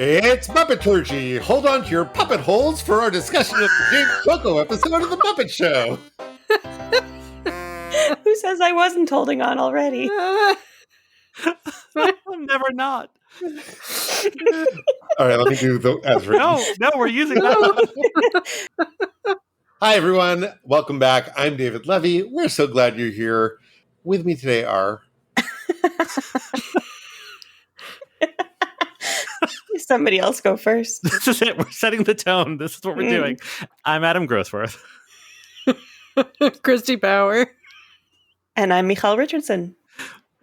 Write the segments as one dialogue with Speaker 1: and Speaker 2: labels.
Speaker 1: It's Muppeturgy! Hold on to your puppet holes for our discussion of the James Coco episode of The Muppet Show!
Speaker 2: Who says I wasn't holding on already?
Speaker 3: Never not.
Speaker 1: All right, let me do the as written.
Speaker 3: No, we're using that.
Speaker 1: Hi, everyone. Welcome back. I'm David Levy. We're so glad you're here. With me today are...
Speaker 2: Somebody else go first.
Speaker 3: This is it. We're setting the tone. This is what we're doing. I'm Adam Grossworth.
Speaker 4: Christy Bauer.
Speaker 2: And I'm Michal Richardson.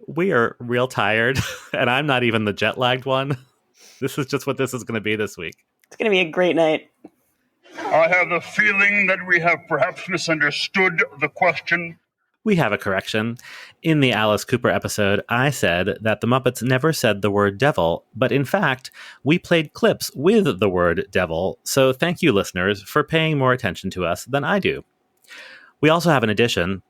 Speaker 3: We are real tired, and I'm not even the jet-lagged one. This is just what this is going to be this week.
Speaker 2: It's going to be a great night.
Speaker 5: I have the feeling that we have perhaps misunderstood the question.
Speaker 3: We have a correction. In the Alice Cooper episode, I said that the Muppets never said the word devil, but in fact, we played clips with the word devil, so thank you, listeners, for paying more attention to us than I do. We also have an addition.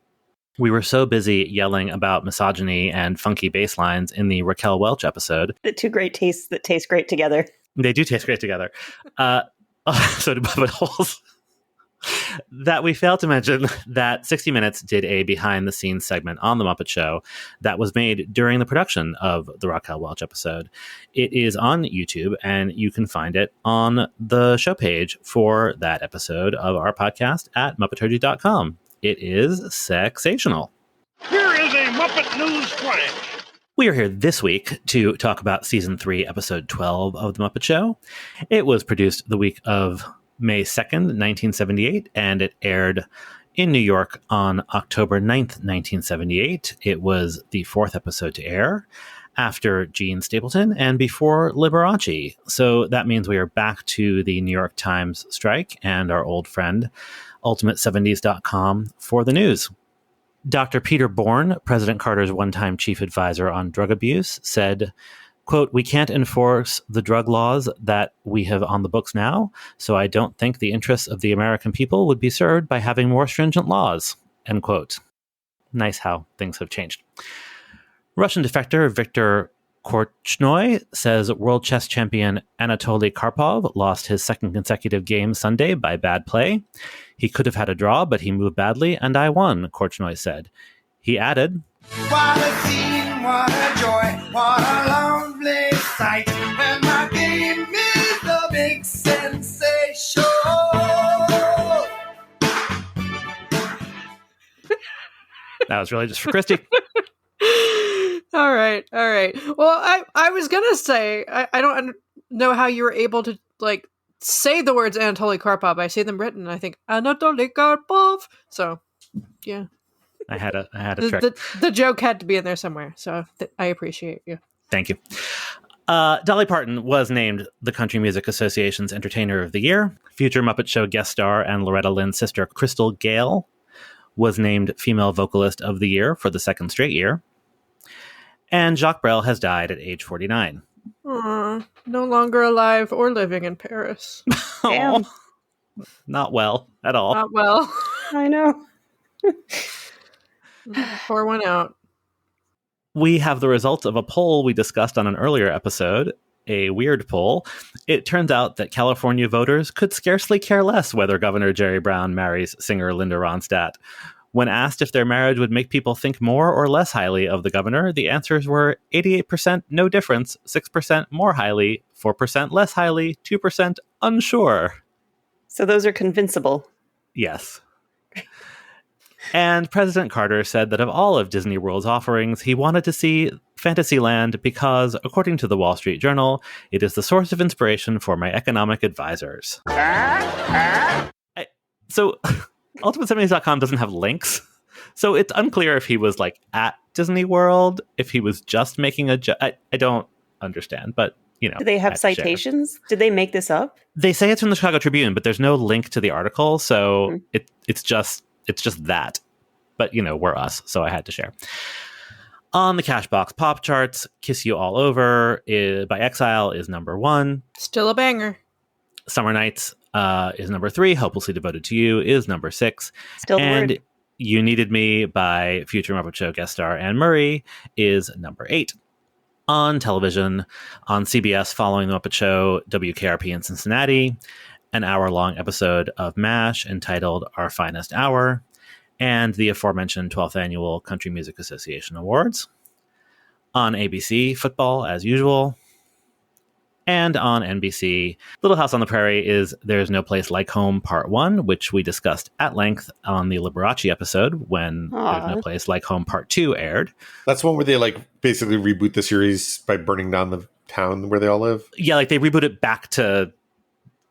Speaker 3: We were so busy yelling about misogyny and funky bass lines in the Raquel Welch episode.
Speaker 2: The two great tastes that taste great together.
Speaker 3: They do taste great together. So do Muppet Holes. That we failed to mention that 60 Minutes did a behind-the-scenes segment on The Muppet Show that was made during the production of the Raquel Welch episode. It is on YouTube, and you can find it on the show page for that episode of our podcast at Muppeturgy.com. It is sexational.
Speaker 5: Here is a Muppet News Flash.
Speaker 3: We are here this week to talk about Season 3, Episode 12 of The Muppet Show. It was produced the week of May 2nd, 1978, and it aired in New York on October 9th, 1978. It was the fourth episode to air after Gene Stapleton and before Liberace. So that means we are back to the New York Times strike and our old friend, ultimate70s.com, for the news. Dr. Peter Bourne, President Carter's one-time chief advisor on drug abuse, said, quote, "We can't enforce the drug laws that we have on the books now, so I don't think the interests of the American people would be served by having more stringent laws," end quote. Nice how things have changed. Russian defector Viktor Korchnoi says world chess champion Anatoly Karpov lost his second consecutive game Sunday by bad play. "He could have had a draw, but he moved badly, and I won," Korchnoi said. He added, "What a scene, what a joy, what a lovely sight, when my game is the big sensation." That was really just for Christy.
Speaker 4: All right. Well, I was gonna say I don't know how you were able to say the words Anatoly Karpov. I see them written. I think Anatoly Karpov. So, yeah.
Speaker 3: I had a trick.
Speaker 4: The joke had to be in there somewhere, so I appreciate you.
Speaker 3: Thank you. Dolly Parton was named the Country Music Association's Entertainer of the Year. Future Muppet Show guest star and Loretta Lynn's sister, Crystal Gale, was named Female Vocalist of the Year for the second straight year. And Jacques Brel has died at age 49.
Speaker 4: No longer alive or living in Paris.
Speaker 2: Damn.
Speaker 3: Not well at all.
Speaker 4: Not well.
Speaker 2: I know.
Speaker 4: Pour one out.
Speaker 3: We have the results of a poll we discussed on an earlier episode, a weird poll. It turns out that California voters could scarcely care less whether Governor Jerry Brown marries singer Linda Ronstadt. When asked if their marriage would make people think more or less highly of the governor, the answers were 88% no difference, 6% more highly, 4% less highly, 2% unsure.
Speaker 2: So those are convincible.
Speaker 3: Yes. And President Carter said that of all of Disney World's offerings, he wanted to see Fantasyland because, according to the Wall Street Journal, it is the source of inspiration for my economic advisors. So ultimate70s.com doesn't have links. So it's unclear if he was at Disney World, if he was just making a joke. I don't understand, but you know.
Speaker 2: Do they have citations? Did they make this up?
Speaker 3: They say it's from the Chicago Tribune, but there's no link to the article, so it's just that. But you know, we're us, so I had to share. On the Cashbox Pop charts, Kiss You All Over by Exile is number 1.
Speaker 4: Still a banger.
Speaker 3: Summer Nights is number 3. Hopelessly Devoted to You is number 6.
Speaker 2: Still the
Speaker 3: and
Speaker 2: word.
Speaker 3: You Needed Me by future Muppet Show guest star Anne Murray is number 8. On television, on CBS following The Muppet Show, WKRP in Cincinnati, an hour-long episode of MASH entitled Our Finest Hour, and the aforementioned 12th Annual Country Music Association Awards. On ABC, football as usual. And on NBC, Little House on the Prairie is There's No Place Like Home Part 1, which we discussed at length on the Liberace episode when There's No Place Like Home Part 2 aired.
Speaker 1: That's one where they like basically reboot the series by burning down the town where they all live.
Speaker 3: Yeah, like they reboot it back to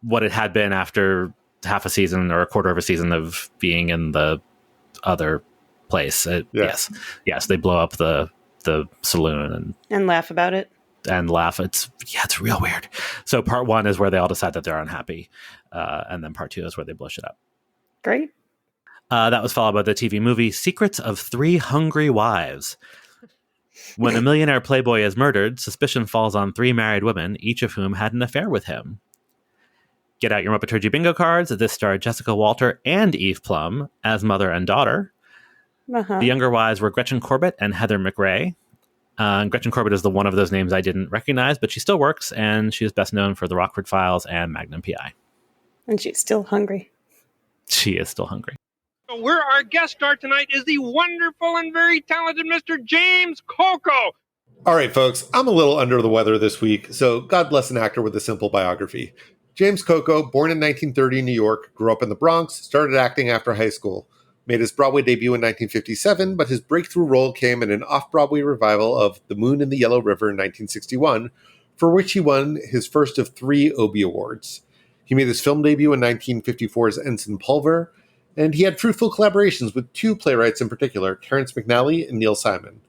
Speaker 3: what it had been after half a season or a quarter of a season of being in the other place. Yes, they blow up the saloon
Speaker 2: and laugh about it.
Speaker 3: And laugh. It's real weird. So part 1 is where they all decide that they're unhappy. And then part 2 is where they blow shit up.
Speaker 2: Great.
Speaker 3: That was followed by the TV movie Secrets of Three Hungry Wives. When a millionaire playboy is murdered, suspicion falls on 3 married women, each of whom had an affair with him. Get out your Muppeturgy bingo cards. This starred Jessica Walter and Eve Plum as mother and daughter.
Speaker 2: Uh-huh.
Speaker 3: The younger wives were Gretchen Corbett and Heather McRae. Gretchen Corbett is the one of those names I didn't recognize, but she still works, and she is best known for The Rockford Files and Magnum P.I.
Speaker 2: And she's still hungry.
Speaker 3: She is still hungry.
Speaker 6: Where our guest star tonight is the wonderful and very talented Mr. James Coco.
Speaker 1: All right, folks, I'm a little under the weather this week, so God bless an actor with a simple biography. James Coco, born in 1930 in New York, grew up in the Bronx, started acting after high school. Made his Broadway debut in 1957, but his breakthrough role came in an off-Broadway revival of The Moon in the Yellow River in 1961, for which he won his first of 3 Obie Awards. He made his film debut in 1954's Ensign Pulver, and he had fruitful collaborations with 2 playwrights in particular, Terence McNally and Neil Simon.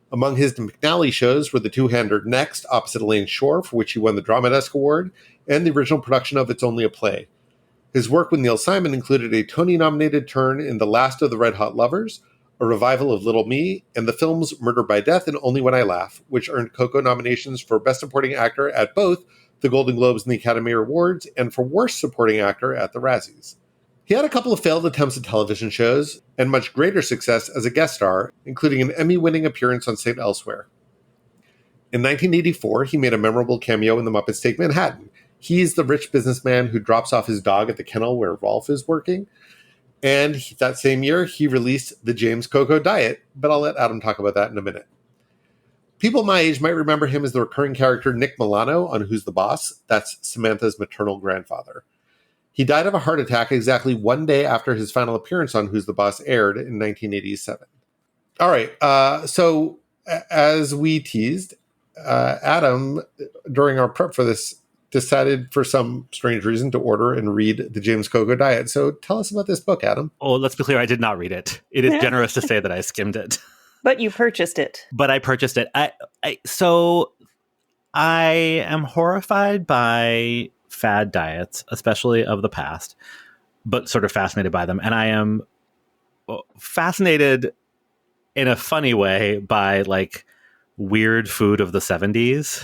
Speaker 1: Among his McNally shows were the two-hander Next, opposite Elaine Shore, for which he won the Drama Desk Award, and the original production of It's Only a Play. His work with Neil Simon included a Tony-nominated turn in The Last of the Red Hot Lovers, a revival of Little Me, and the films Murder by Death and Only When I Laugh, which earned Coco nominations for Best Supporting Actor at both the Golden Globes and the Academy Awards, and for Worst Supporting Actor at the Razzies. He had a couple of failed attempts at television shows, and much greater success as a guest star, including an Emmy-winning appearance on St. Elsewhere. In 1984, he made a memorable cameo in The Muppets Take Manhattan. He's the rich businessman who drops off his dog at the kennel where Rolf is working. And that same year, he released the James Coco Diet, but I'll let Adam talk about that in a minute. People my age might remember him as the recurring character Nick Milano on Who's the Boss? That's Samantha's maternal grandfather. He died of a heart attack exactly 1 day after his final appearance on Who's the Boss aired in 1987. All right, so as we teased, Adam, during our prep for this, decided for some strange reason to order and read the James Coco Diet. So tell us about this book, Adam.
Speaker 3: Oh, let's be clear. I did not read it. It is generous to say that I skimmed it.
Speaker 2: But you purchased it.
Speaker 3: But I purchased it. So I am horrified by fad diets, especially of the past, but sort of fascinated by them. And I am fascinated in a funny way by like weird food of the 70s.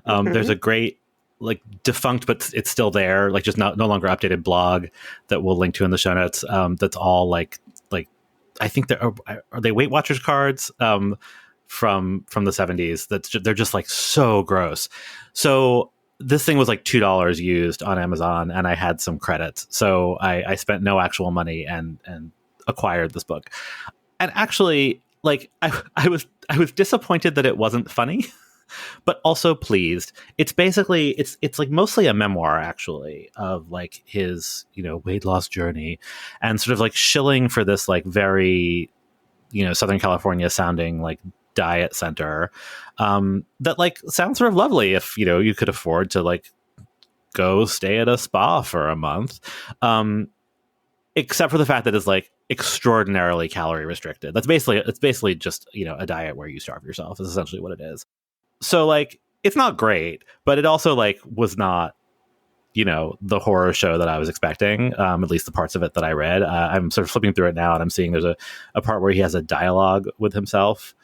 Speaker 3: There's a great like defunct, but it's still there, like just no longer updated blog that we'll link to in the show notes. That's all like I think are they Weight Watchers cards from the 70s. They're just like so gross. So this thing was like $2 used on Amazon, and I had some credits, so I spent no actual money and acquired this book. And actually, like I was disappointed that it wasn't funny. But also pleased. It's basically it's like mostly a memoir actually of like his weight loss journey, and sort of like shilling for this like very Southern California sounding like diet center that like sounds sort of lovely if you could afford to like go stay at a spa for a month, except for the fact that it's like extraordinarily calorie restricted. It's basically just a diet where you starve yourself is essentially what it is. So like it's not great, but it also like was not the horror show that I was expecting, at least the parts of it that I read. I'm sort of flipping through it now, and I'm seeing there's a part where he has a dialogue with himself.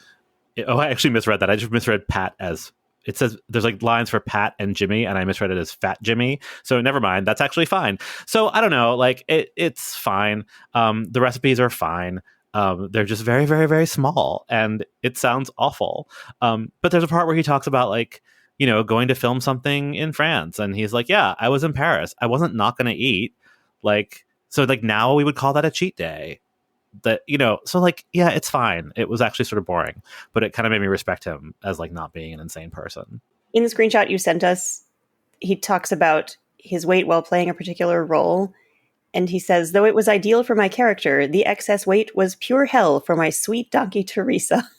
Speaker 3: I actually misread that. I just misread Pat as, it says there's like lines for Pat and Jimmy, and I misread it as Fat Jimmy. So never mind. That's actually fine. So I don't know, like it's fine. The recipes are fine. They're just very, very, very small, and it sounds awful. But there's a part where he talks about like, going to film something in France, and he's like, "Yeah, I was in Paris. I wasn't not going to eat." Like, so like now we would call that a cheat day. That so like, yeah, it's fine. It was actually sort of boring, but it kind of made me respect him as like not being an insane person.
Speaker 2: In the screenshot you sent us, he talks about his weight while playing a particular role. And he says, though it was ideal for my character, the excess weight was pure hell for my sweet donkey Teresa.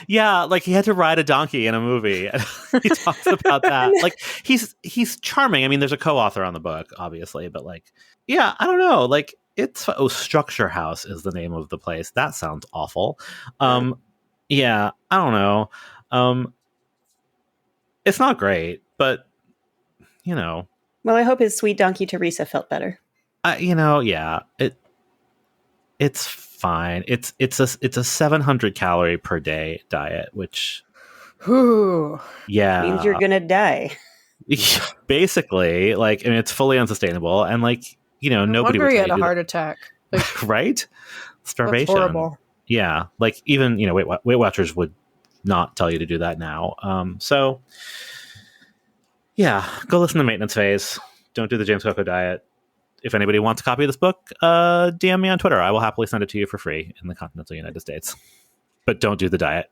Speaker 3: Yeah, like he had to ride a donkey in a movie. And he talks about that. Like he's charming. I mean, there's a co-author on the book, obviously, but like, yeah, I don't know. Like Structure House is the name of the place. That sounds awful. Yeah, I don't know. It's not great, but
Speaker 2: Well, I hope his sweet donkey Teresa felt better.
Speaker 3: Yeah, it's fine. It's a 700 calorie per day diet, which, yeah,
Speaker 2: means you're gonna die.
Speaker 3: Basically, like, I mean, it's fully unsustainable, and like, nobody would
Speaker 4: he
Speaker 3: tell
Speaker 4: had
Speaker 3: you
Speaker 4: a heart attack,
Speaker 3: like, right? Starvation.
Speaker 4: That's horrible.
Speaker 3: Yeah, like even Weight Watchers would not tell you to do that now. So yeah, go listen to Maintenance Phase. Don't do the James Coco diet. If anybody wants a copy of this book, DM me on Twitter. I will happily send it to you for free in the continental United States. But don't do the diet.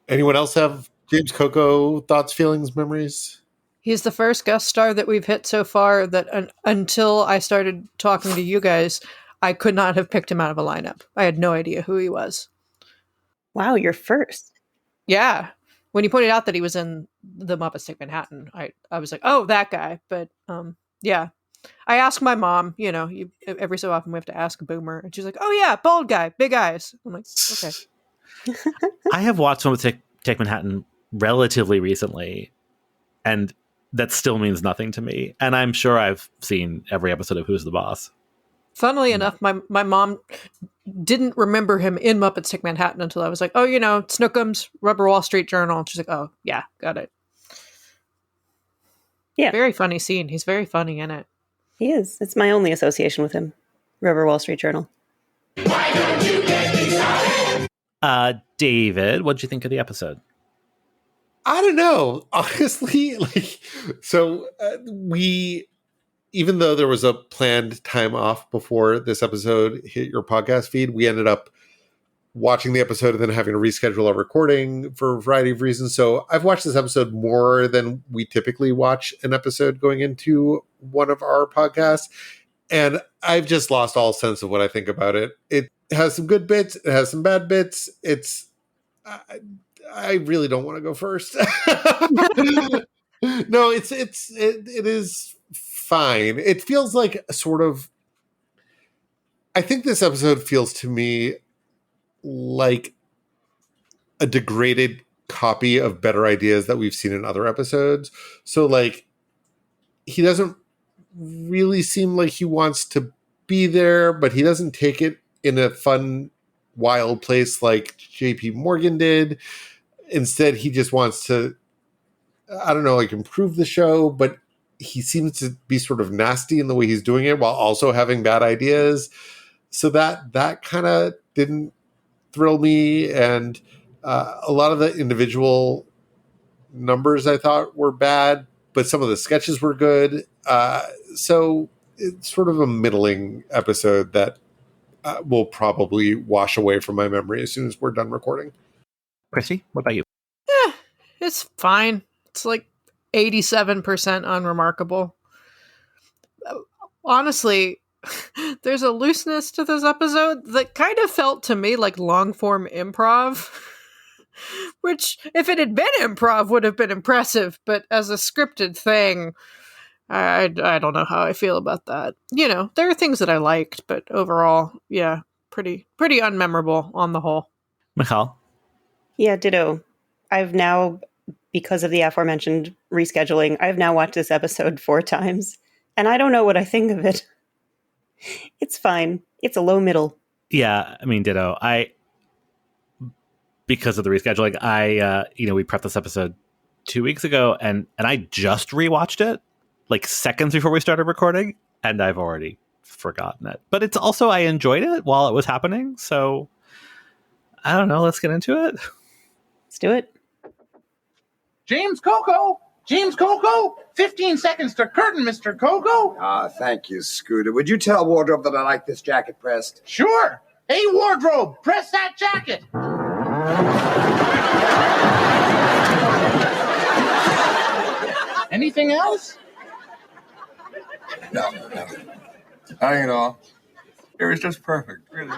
Speaker 1: Anyone else have James Coco thoughts, feelings, memories?
Speaker 4: He's the first guest star that we've hit so far that until I started talking to you guys, I could not have picked him out of a lineup. I had no idea who he was.
Speaker 2: Wow, you're first.
Speaker 4: Yeah. When you pointed out that he was in The Muppets Take Manhattan, I was like, oh, that guy. But yeah. I asked my mom, every so often we have to ask a boomer. And she's like, oh, yeah, bald guy, big eyes. I'm like, okay.
Speaker 3: I have watched Muppets Take Manhattan relatively recently, and that still means nothing to me. And I'm sure I've seen every episode of Who's the Boss.
Speaker 4: Funnily enough, my mom didn't remember him in Muppets Take Manhattan until I was like, oh, Snookums, Rubber Wall Street Journal. And she's like, oh, yeah, got it.
Speaker 2: Yeah.
Speaker 4: Very funny scene. He's very funny in it.
Speaker 2: He is. It's my only association with him. Rubber Wall Street Journal.
Speaker 7: Why don't you get me started?
Speaker 3: David, what'd you think of the episode?
Speaker 1: I don't know. Honestly, even though there was a planned time off before this episode hit your podcast feed, we ended up watching the episode and then having to reschedule our recording for a variety of reasons. So I've watched this episode more than we typically watch an episode going into one of our podcasts. And I've just lost all sense of what I think about it. It has some good bits. It has some bad bits. I really don't want to go first. No, it is fine. It feels like a sort of, I think this episode feels to me like a degraded copy of better ideas that we've seen in other episodes. So like, he doesn't really seem like he wants to be there, but he doesn't take it in a fun, wild place like JP Morgan did. Instead, he just wants to, I don't know, like improve the show, but he seems to be sort of nasty in the way he's doing it while also having bad ideas. So that kind of didn't thrill me. And a lot of the individual numbers I thought were bad, but some of the sketches were good. So it's sort of a middling episode that will probably wash away from my memory as soon as we're done recording.
Speaker 3: Chrissy, what about you?
Speaker 4: Yeah, it's fine. It's like 87% unremarkable. Honestly, there's a looseness to this episode that kind of felt to me like long form improv, which if it had been improv would have been impressive, but as a scripted thing, I don't know how I feel about that. There are things that I liked, but overall, yeah, pretty unmemorable on the whole.
Speaker 3: Michal?
Speaker 2: Yeah, ditto. I've now, because of the aforementioned rescheduling, I've now watched this episode 4 times, and I don't know what I think of it. It's fine. It's a low middle.
Speaker 3: Yeah, I mean, ditto. Because of the rescheduling, we prepped this episode 2 weeks ago, and I just rewatched it like seconds before we started recording, and I've already forgotten it. But it's also, I enjoyed it while it was happening, so I don't know. Let's get into it.
Speaker 2: Let's do it.
Speaker 8: James Coco! James Coco! 15 seconds to curtain, Mr. Coco!
Speaker 9: Thank you, Scooter. Would you tell Wardrobe that I like this jacket pressed?
Speaker 8: Sure! Hey, Wardrobe, press that jacket! Anything else?
Speaker 9: No. Hang it all. It was just perfect, really.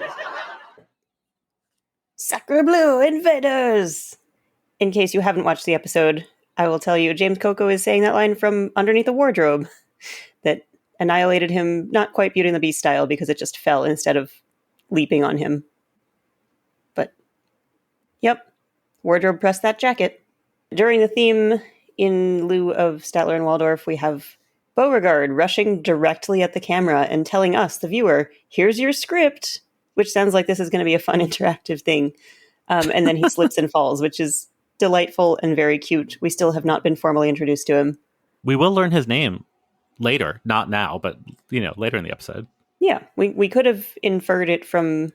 Speaker 2: Sacre Blue Invaders! In case you haven't watched the episode, I will tell you James Coco is saying that line from underneath a wardrobe that annihilated him, not quite Beauty and the Beast style, because it just fell instead of leaping on him. But, yep, wardrobe pressed that jacket. During the theme, in lieu of Statler and Waldorf, we have Beauregard rushing directly at the camera and telling us, the viewer, here's your script, which sounds like this is going to be a fun interactive thing. And then he slips and falls, which is delightful and very cute. We still have not been formally introduced to him.
Speaker 3: We will learn his name later, not now, but later in the episode.
Speaker 2: Yeah, we could have inferred it from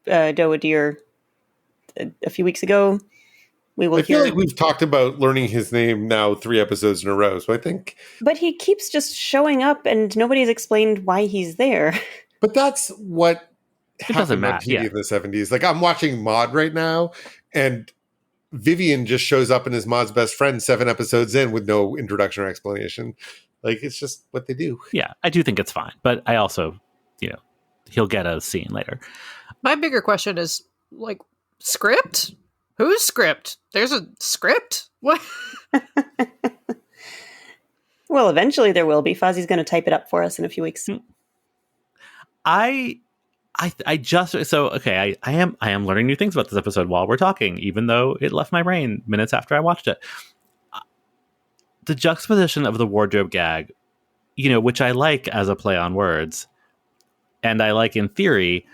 Speaker 2: Doa Deer a few weeks ago. We will.
Speaker 1: I feel like we've talked about learning his name now 3 episodes in a row, so I think.
Speaker 2: But he keeps just showing up, and nobody's explained why he's there.
Speaker 1: But that's what
Speaker 3: doesn't
Speaker 1: happened on
Speaker 3: matter,
Speaker 1: TV
Speaker 3: yeah.
Speaker 1: in the 70s. Like, I'm watching Maude right now, and Vivian just shows up and is Maude's best friend 7 episodes in with no introduction or explanation. Like, it's just what they do.
Speaker 3: Yeah, I do think it's fine. But I also, he'll get a scene later.
Speaker 4: My bigger question is, like, script? Whose script? There's a script? What?
Speaker 2: Well, eventually there will be. Fozzie's going to type it up for us in a few weeks.
Speaker 3: I am learning new things about this episode while we're talking, even though it left my brain minutes after I watched it. The juxtaposition of the wardrobe gag, which I like as a play on words, and I like in theory,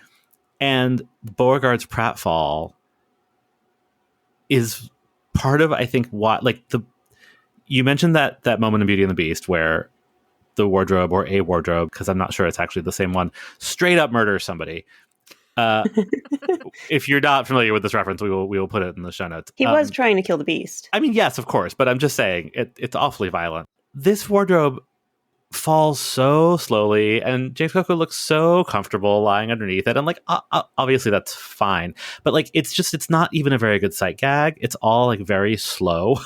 Speaker 3: and Beauregard's pratfall is part of, I think, what, like, you mentioned that moment in Beauty and the Beast where the wardrobe, or a wardrobe, because I'm not sure it's actually the same one, straight up murders somebody. If you're not familiar with this reference, we will put it in the show notes.
Speaker 2: He was trying to kill the beast.
Speaker 3: I mean, yes, of course, but I'm just saying it's awfully violent. This wardrobe falls so slowly, and James Coco looks so comfortable lying underneath it. And like, obviously that's fine, but like, it's not even a very good sight gag. It's all like very slow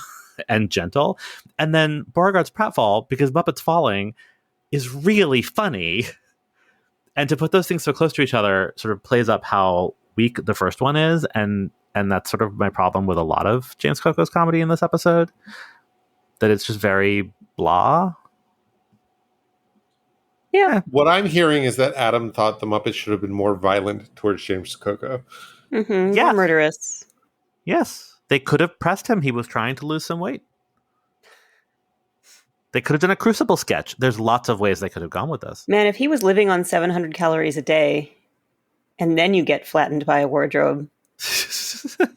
Speaker 3: and gentle. And then Beauregard's pratfall, because Muppets falling, is really funny. And to put those things so close to each other sort of plays up how weak the first one is. And that's sort of my problem with a lot of James Coco's comedy in this episode, that it's just very blah.
Speaker 2: Yeah.
Speaker 1: What I'm hearing is that Adam thought the Muppets should have been more violent towards James Coco.
Speaker 2: Mm-hmm.
Speaker 3: Yeah.
Speaker 2: More murderous.
Speaker 3: Yes. They could have pressed him. He was trying to lose some weight. They could have done a Crucible sketch. There's lots of ways they could have gone with this.
Speaker 2: Man, if he was living on 700 calories a day, and then you get flattened by a wardrobe.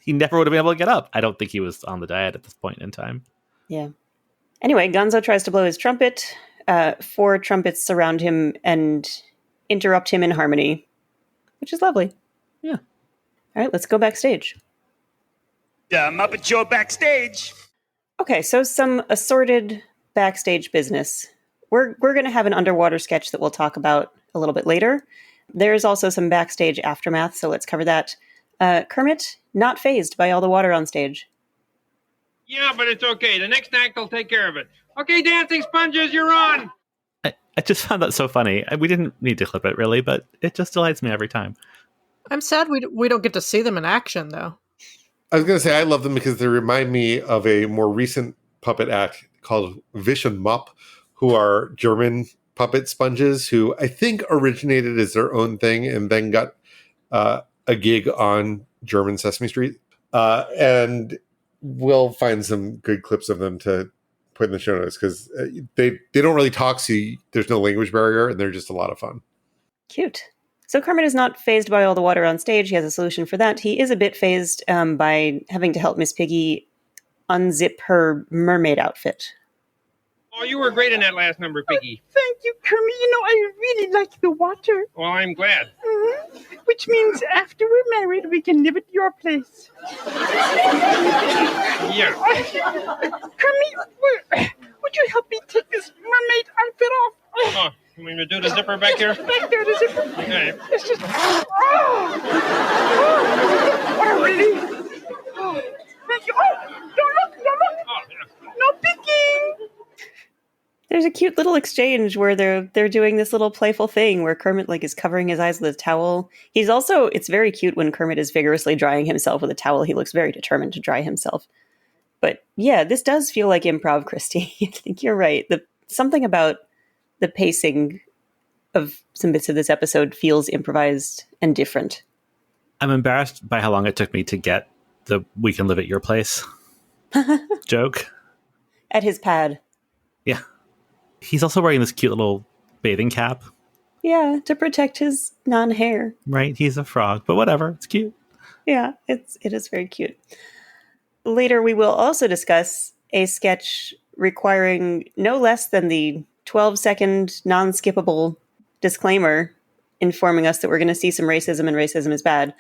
Speaker 3: He never would have been able to get up. I don't think he was on the diet at this point in time.
Speaker 2: Yeah. Anyway, Gonzo tries to blow his trumpet. 4 trumpets surround him and interrupt him in harmony, which is lovely.
Speaker 3: Yeah.
Speaker 2: All right, let's go backstage.
Speaker 10: Muppet Show backstage.
Speaker 2: Okay, so some assorted backstage business. We're going to have an underwater sketch that we'll talk about a little bit later. There's also some backstage aftermath, so let's cover that. Kermit, not fazed by all the water on stage.
Speaker 6: Yeah, but it's okay. The next act will take care of it. Okay, Dancing Sponges, you're on.
Speaker 3: I just found that so funny. We didn't need to clip it, really, but it just delights me every time.
Speaker 4: I'm sad we don't get to see them in action, though.
Speaker 1: I was going to say I love them because they remind me of a more recent puppet act called Wish and Mop, who are German puppet sponges who I think originated as their own thing and then got a gig on German Sesame Street. And we'll find some good clips of them to put in the show notes because they don't really talk, so there's no language barrier, and they're just a lot of fun.
Speaker 2: Cute. So Kermit is not fazed by all the water on stage. He has a solution for that. He is a bit fazed by having to help Miss Piggy unzip her mermaid outfit.
Speaker 6: Oh, you were great in that last number, Piggy.
Speaker 11: Thank you, Kermit. You know, I really like the water.
Speaker 6: Well, I'm glad.
Speaker 11: Which means after we're married, we can live at your place.
Speaker 6: Yeah.
Speaker 11: Kermit, would you help me take this mermaid outfit off?
Speaker 6: Oh, you want me to do the zipper back here?
Speaker 11: Back there, the zipper.
Speaker 6: Okay.
Speaker 11: It's just... what a relief. Oh, thank you. Oh, don't look.
Speaker 6: Oh, yeah.
Speaker 11: No peeking.
Speaker 2: There's a cute little exchange where they're doing this little playful thing where Kermit is covering his eyes with a towel. It's very cute when Kermit is vigorously drying himself with a towel. He looks very determined to dry himself. But yeah, this does feel like improv, Christy. I think you're right. Something about the pacing of some bits of this episode feels improvised and different.
Speaker 3: I'm embarrassed by how long it took me to get the "we can live at your place" joke.
Speaker 2: At his pad.
Speaker 3: Yeah. He's also wearing this cute little bathing cap.
Speaker 2: Yeah, to protect his non-hair.
Speaker 3: Right? He's a frog, but whatever. It's cute.
Speaker 2: Yeah, it is very cute. Later, we will also discuss a sketch requiring no less than the 12-second non-skippable disclaimer informing us that we're going to see some racism and racism is bad.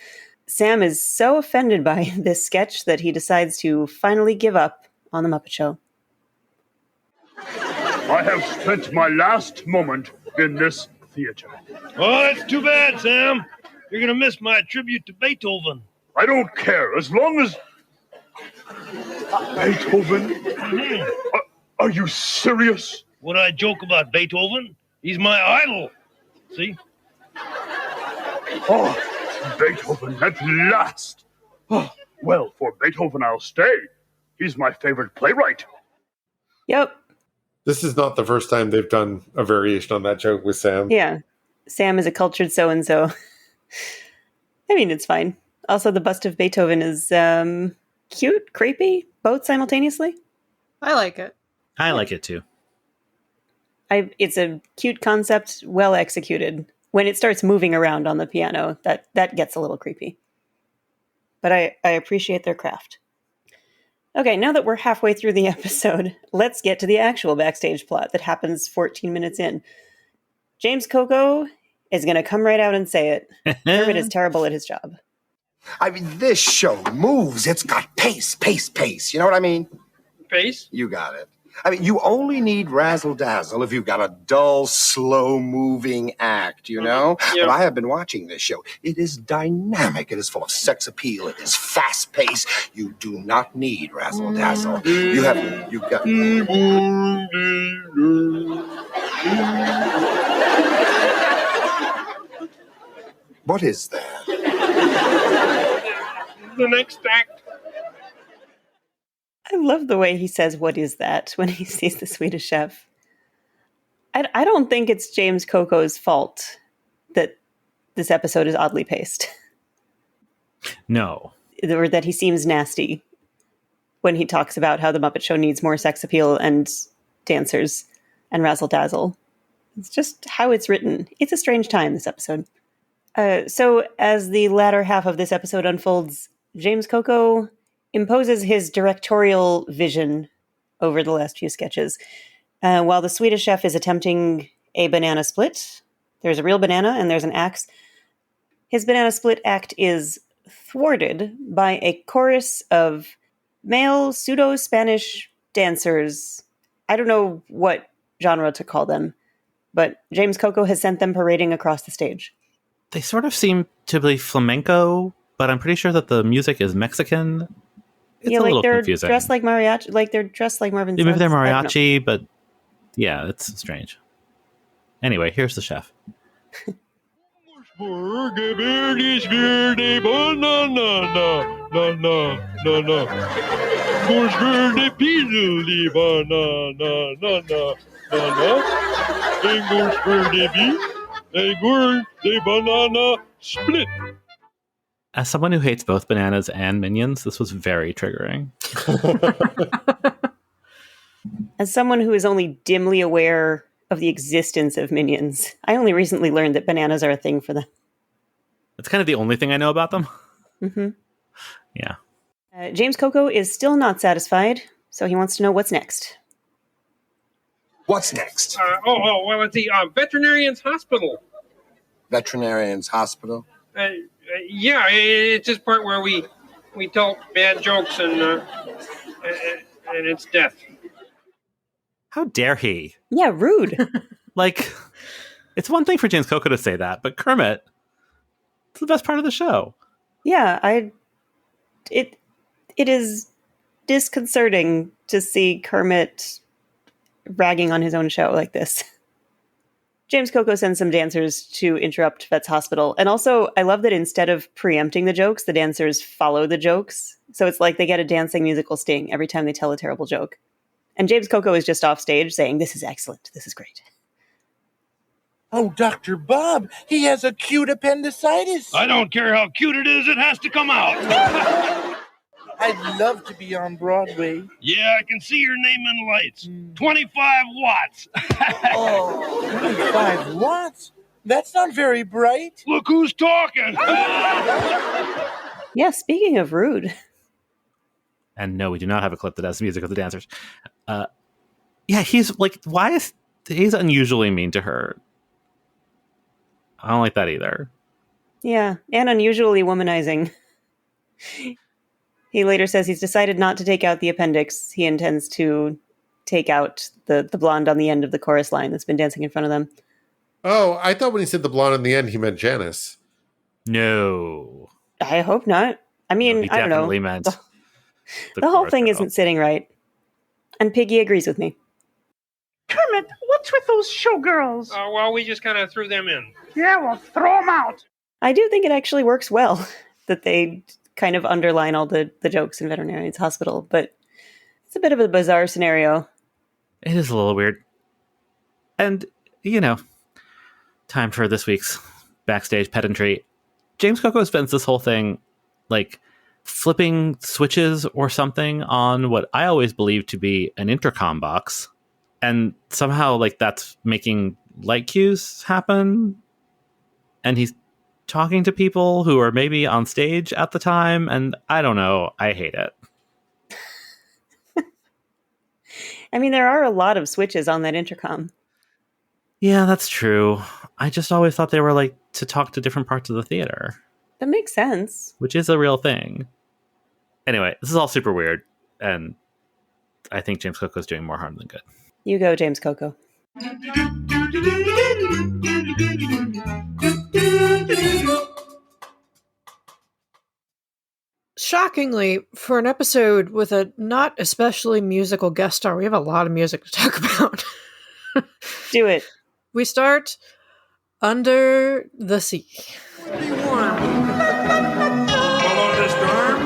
Speaker 2: Sam is so offended by this sketch that he decides to finally give up on The Muppet Show.
Speaker 5: I have spent my last moment in this theater.
Speaker 12: Oh, that's too bad, Sam. You're going to miss my tribute to Beethoven.
Speaker 5: I don't care, as long as... Beethoven? Are you serious?
Speaker 12: Would I joke about Beethoven? He's my idol. See?
Speaker 5: Oh, Beethoven at last. Oh, well, for Beethoven, I'll stay. He's my favorite playwright.
Speaker 2: Yep.
Speaker 1: This is not the first time they've done a variation on that joke with Sam.
Speaker 2: Yeah. Sam is a cultured so-and-so. I mean, it's fine. Also, the bust of Beethoven is cute, creepy, both simultaneously.
Speaker 4: I like it.
Speaker 3: I like it too.
Speaker 2: It's a cute concept, well executed. When it starts moving around on the piano, that gets a little creepy. But I appreciate their craft. Okay, now that we're halfway through the episode, let's get to the actual backstage plot that happens 14 minutes in. James Coco is going to come right out and say it. Kermit is terrible at his job.
Speaker 13: I mean, this show moves. It's got pace. You know what I mean?
Speaker 6: Pace?
Speaker 13: You got it. I mean, you only need razzle-dazzle if you've got a dull, slow-moving act, you know?
Speaker 6: Yeah.
Speaker 13: But I have been watching this show. It is dynamic. It is full of sex appeal. It is fast-paced. You do not need razzle-dazzle. You've got... What is that?
Speaker 6: The next act.
Speaker 2: I love the way he says, "What is that?" when he sees the Swedish chef. I don't think it's James Coco's fault that this episode is oddly paced.
Speaker 3: No.
Speaker 2: Or that he seems nasty when he talks about how the Muppet Show needs more sex appeal and dancers and razzle-dazzle. It's just how it's written. It's a strange time, this episode. So as the latter half of this episode unfolds, James Coco imposes his directorial vision over the last few sketches. While the Swedish chef is attempting a banana split, there's a real banana and there's an axe. His banana split act is thwarted by a chorus of male pseudo-Spanish dancers. I don't know what genre to call them, but James Coco has sent them parading across the stage.
Speaker 3: They sort of seem to be flamenco, but I'm pretty sure that the music is Mexican. It's a little confusing.
Speaker 2: Dressed like mariachi, like they're dressed like Marvin.
Speaker 3: Maybe they're mariachi, but yeah, it's strange. Anyway, here's the chef.
Speaker 12: Split.
Speaker 3: As someone who hates both bananas and Minions, this was very triggering.
Speaker 2: As someone who is only dimly aware of the existence of Minions, I only recently learned that bananas are a thing for them.
Speaker 3: It's kind of the only thing I know about them.
Speaker 2: Mm-hmm.
Speaker 3: Yeah.
Speaker 2: James Coco is still not satisfied, so he wants to know what's next.
Speaker 13: What's next?
Speaker 6: Well, it's the Veterinarian's Hospital.
Speaker 13: Veterinarian's Hospital?
Speaker 6: Yeah, it's this part where we tell bad jokes and it's death.
Speaker 3: How dare he?
Speaker 2: Yeah, rude.
Speaker 3: Like, it's one thing for James Coco to say that, but Kermit, it's the best part of the show.
Speaker 2: Yeah, it is disconcerting to see Kermit ragging on his own show like this. James Coco sends some dancers to interrupt Vet's hospital. And also, I love that instead of preempting the jokes, the dancers follow the jokes. So it's like they get a dancing musical sting every time they tell a terrible joke. And James Coco is just off stage saying, "This is excellent. This is great."
Speaker 8: Oh, Dr. Bob, he has acute appendicitis.
Speaker 12: I don't care how cute it is, it has to come out.
Speaker 8: I'd love to be on Broadway.
Speaker 12: Yeah, I can see your name in the lights. 25 watts.
Speaker 8: 25 watts? That's not very bright.
Speaker 12: Look who's talking.
Speaker 2: Yeah, speaking of rude.
Speaker 3: And no, we do not have a clip that has music of the dancers. Yeah, he's like, he's unusually mean to her. I don't like that either.
Speaker 2: Yeah, and unusually womanizing. He later says he's decided not to take out the appendix. He intends to take out the blonde on the end of the chorus line that's been dancing in front of them.
Speaker 1: Oh, I thought when he said the blonde in the end, he meant Janice.
Speaker 3: No.
Speaker 2: I hope not. I mean,
Speaker 3: he
Speaker 2: I don't know.
Speaker 3: definitely meant
Speaker 2: the whole thing isn't sitting right. And Piggy agrees with me.
Speaker 11: Kermit, what's with those showgirls?
Speaker 6: Well, we just kind of threw them in.
Speaker 11: Yeah, well, throw them out.
Speaker 2: I do think it actually works well that they kind of underline all the jokes in Veterinarian's Hospital, but it's a bit of a bizarre scenario.
Speaker 3: It is a little weird. And, time for this week's backstage pedantry. James Coco spends this whole thing, like, flipping switches or something on what I always believed to be an intercom box. And somehow, like, that's making light cues happen. And he's talking to people who are maybe on stage at the time. And I don't know. I hate it.
Speaker 2: I mean, there are a lot of switches on that intercom.
Speaker 3: Yeah, that's true. I just always thought they were, like, to talk to different parts of the theater.
Speaker 2: That makes sense.
Speaker 3: Which is a real thing. Anyway, this is all super weird. And I think James Coco's doing more harm than good.
Speaker 2: You go, James Coco.
Speaker 4: Shockingly, for an episode with a not especially musical guest star, we have a lot of music to talk about.
Speaker 2: Do it.
Speaker 4: We start Under the Sea.
Speaker 10: Follow the storm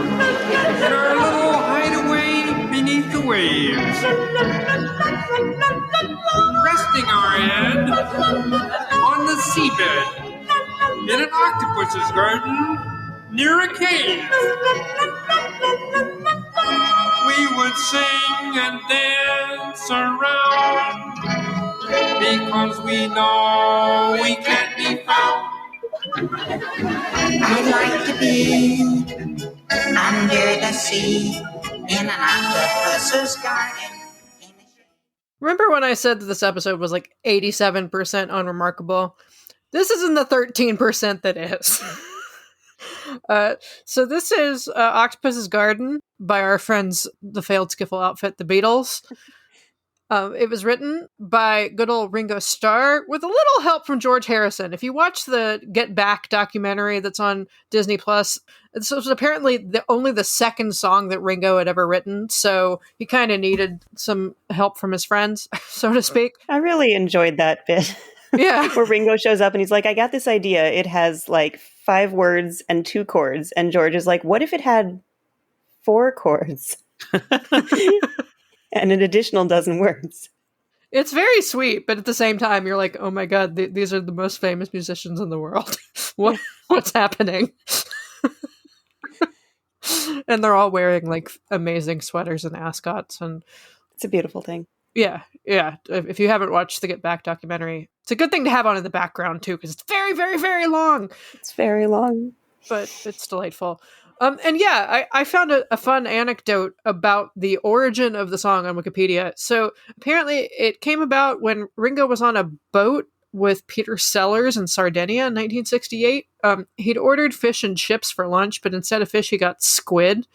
Speaker 10: in our little hideaway beneath the waves. Resting our head on the seabed in an octopus's garden near a cave. We would sing and dance around because we know we can't be found.
Speaker 14: I'd like to be under the sea in an octopus's garden.
Speaker 4: Remember when I said that this episode was like 87% unremarkable? This is in the 13% that is. So this is Octopus's Garden by our friends, the failed skiffle outfit, the Beatles. It was written by good old Ringo Starr with a little help from George Harrison. If you watch the Get Back documentary that's on Disney Plus, it was apparently only the second song that Ringo had ever written, so he kind of needed some help from his friends, so to speak.
Speaker 2: I really enjoyed that bit.
Speaker 4: Yeah.
Speaker 2: Where Ringo shows up and he's like, I got this idea. It has like 5 words and 2 chords. And George is like, what if it had 4 chords? And an additional dozen words.
Speaker 4: It's very sweet, but at the same time, you're like, oh my god, these are the most famous musicians in the world. What's happening? And they're all wearing like amazing sweaters and ascots, and
Speaker 2: it's a beautiful thing.
Speaker 4: Yeah. If you haven't watched the Get Back documentary, it's a good thing to have on in the background too, because it's very, very, very long.
Speaker 2: It's very long,
Speaker 4: but it's delightful. And yeah, I found a fun anecdote about the origin of the song on Wikipedia. So apparently it came about when Ringo was on a boat with Peter Sellers in Sardinia in 1968. He'd ordered fish and chips for lunch, but instead of fish, he got squid.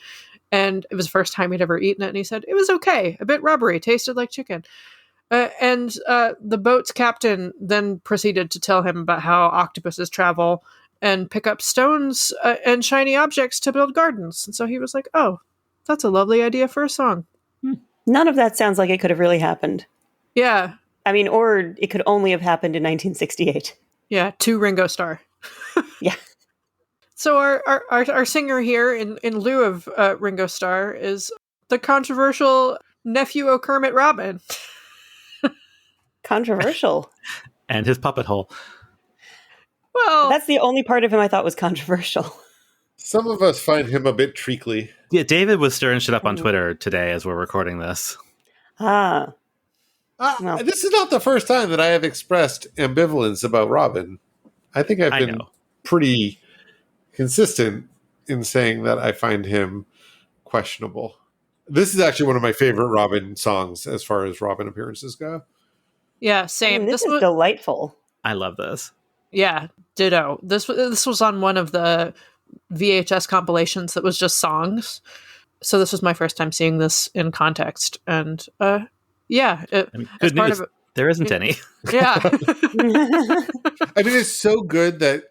Speaker 4: And it was the first time he'd ever eaten it. And he said, it was okay, a bit rubbery, tasted like chicken. And the boat's captain then proceeded to tell him about how octopuses travel and pick up stones and shiny objects to build gardens. And so he was like, oh, that's a lovely idea for a song.
Speaker 2: None of that sounds like it could have really happened.
Speaker 4: Yeah.
Speaker 2: I mean, or it could only have happened in 1968.
Speaker 4: Yeah, to Ringo Starr.
Speaker 2: Yeah.
Speaker 4: So our singer here, in lieu of Ringo Starr, is the controversial nephew of Kermit Robin.
Speaker 2: Controversial.
Speaker 3: And his puppet hole.
Speaker 4: Well,
Speaker 2: that's the only part of him I thought was controversial.
Speaker 1: Some of us find him a bit treacly.
Speaker 3: Yeah, David was stirring shit up on Twitter today as we're recording this.
Speaker 2: Well.
Speaker 1: This is not the first time that I have expressed ambivalence about Robin. I think I've been pretty consistent in saying that I find him questionable. This is actually one of my favorite Robin songs as far as Robin appearances go.
Speaker 4: Yeah, same.
Speaker 2: This is delightful.
Speaker 3: I love this.
Speaker 4: Yeah, ditto. This was on one of the VHS compilations that was just songs. So this was my first time seeing this in context. And yeah.
Speaker 3: Good news. There isn't any.
Speaker 4: Yeah.
Speaker 1: I mean, it's so good that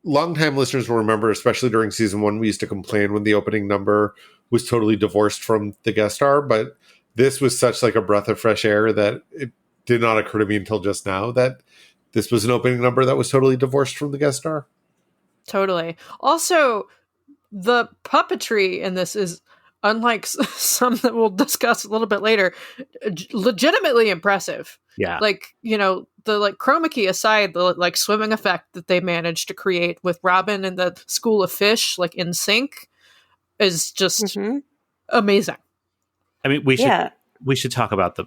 Speaker 1: longtime listeners will remember, especially during season 1, we used to complain when the opening number was totally divorced from the guest star. But this was such like a breath of fresh air that it did not occur to me until just now that this was an opening number that was totally divorced from the guest star.
Speaker 4: Totally. Also, the puppetry in this is, unlike some that we'll discuss a little bit later, legitimately impressive.
Speaker 3: Yeah.
Speaker 4: Like, you know, the like chroma key aside, the like swimming effect that they managed to create with Robin and the school of fish like in sync is just amazing.
Speaker 3: I mean, we should talk about the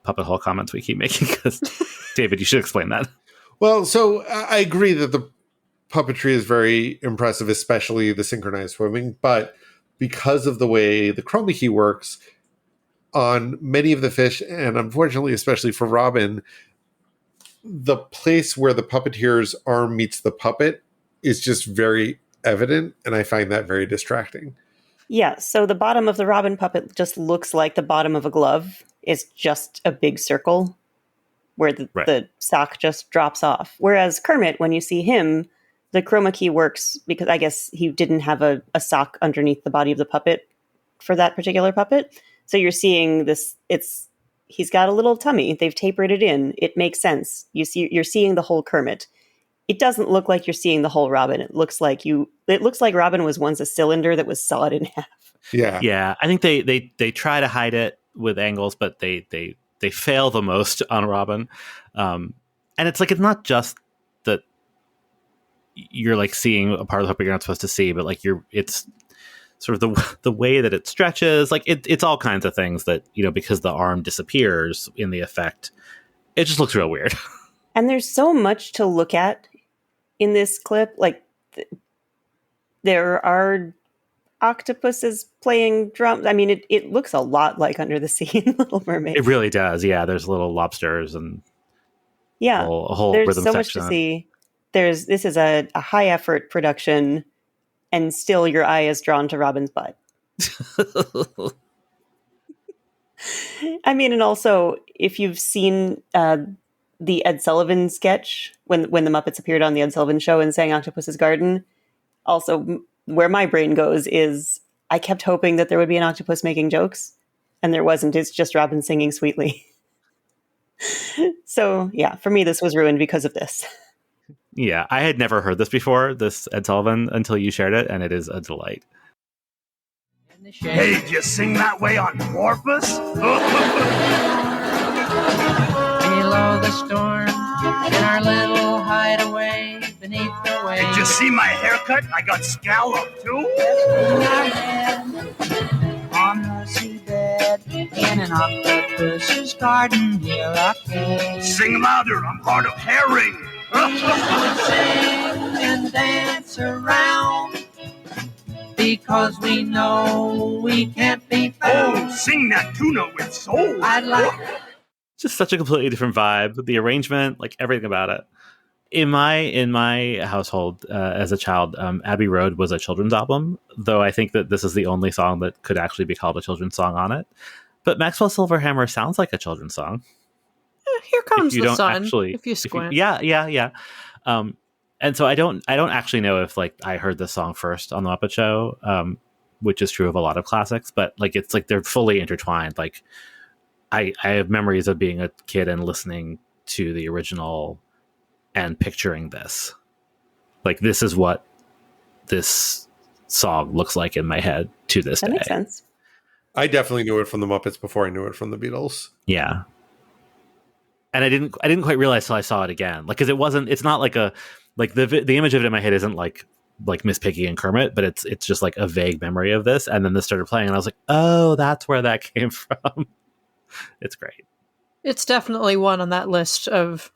Speaker 3: puppet hole comments we keep making because David, you should explain that.
Speaker 1: Well, so I agree that the puppetry is very impressive, especially the synchronized swimming, but because of the way the chroma key works on many of the fish, and unfortunately, especially for Robin, the place where the puppeteer's arm meets the puppet is just very evident, and I find that very distracting.
Speaker 2: Yeah, so the bottom of the Robin puppet just looks like the bottom of a glove. It's just a big circle where the sock just drops off. Whereas Kermit, when you see him, the chroma key works because I guess he didn't have a sock underneath the body of the puppet for that particular puppet. So you're seeing this, he's got a little tummy. They've tapered it in. It makes sense. You're seeing the whole Kermit. It doesn't look like you're seeing the whole Robin. It looks like Robin was once a cylinder that was sawed in half.
Speaker 1: Yeah.
Speaker 3: Yeah. I think they try to hide it with angles, but they fail the most on Robin. And it's like, it's not just that you're like seeing a part of the puppet you're not supposed to see, but like it's sort of the way that it stretches. Like it's all kinds of things that, you know, because the arm disappears in the effect, it just looks real weird.
Speaker 2: And there's so much to look at in this clip. Like there are octopuses playing drums. I mean, it looks a lot like Under the Sea in Little Mermaid.
Speaker 3: It really does. Yeah. There's little lobsters and
Speaker 2: a
Speaker 3: whole
Speaker 2: there's
Speaker 3: rhythm
Speaker 2: so
Speaker 3: section.
Speaker 2: Much to see. This is a high effort production, and still your eye is drawn to Robin's butt. I mean, and also if you've seen the Ed Sullivan sketch when the Muppets appeared on the Ed Sullivan Show and sang Octopus's Garden, also where my brain goes is I kept hoping that there would be an octopus making jokes, and there wasn't. It's just Robin singing sweetly. So yeah, for me, this was ruined because of this.
Speaker 3: Yeah, I had never heard this before, this Ed Sullivan, until you shared it, and it is a delight.
Speaker 8: Hey, do you sing that way on porpoise?
Speaker 14: Below the storm, in our little hideaway beneath the waves.
Speaker 8: Did you see my haircut? I got scalloped too.
Speaker 14: On the seabed, in an octopus's garden, here I came.
Speaker 8: Sing louder, I'm hard of hearing.
Speaker 14: We would sing and dance around because we know we can't be found.
Speaker 12: Oh, sing that tuna with soul.
Speaker 14: I'd like
Speaker 3: Just such a completely different vibe. The arrangement, like everything about it. In my household as a child, Abbey Road was a children's album, though I think that this is the only song that could actually be called a children's song on it. But Maxwell Silverhammer sounds like a children's song.
Speaker 4: Here Comes
Speaker 3: you
Speaker 4: the
Speaker 3: don't
Speaker 4: Sun.
Speaker 3: actually-
Speaker 4: If you squint.
Speaker 3: Yeah. And so I don't actually know if like I heard this song first on the Muppet Show, which is true of a lot of classics, but like it's like they're fully intertwined. Like I have memories of being a kid and listening to the original and picturing this. Like this is what this song looks like in my head to this
Speaker 2: That
Speaker 3: day.
Speaker 2: makes sense.
Speaker 1: I definitely knew it from the Muppets before I knew it from the Beatles.
Speaker 3: Yeah. And I didn't quite realize till I saw it again. Like, cause it's not like the image of it in my head isn't like Miss Piggy and Kermit, but it's just like a vague memory of this. And then this started playing and I was like, oh, that's where that came from. It's great.
Speaker 4: It's definitely one on that list of,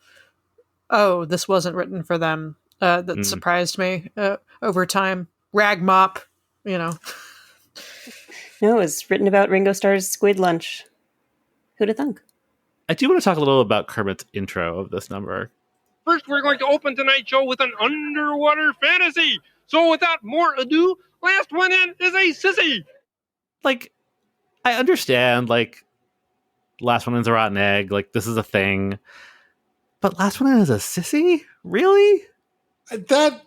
Speaker 4: oh, this wasn't written for them. That surprised me over time. Rag Mop, you know.
Speaker 2: No, it was written about Ringo Starr's Squid Lunch. Who'd have thunk?
Speaker 3: I do want to talk a little about Kermit's intro of this number.
Speaker 6: First, we're going to open tonight's show with an underwater fantasy. So without more ado, last one in is a sissy.
Speaker 3: Like, I understand, like, last one in's a rotten egg. Like, this is a thing. But last one in is a sissy? Really?
Speaker 1: That,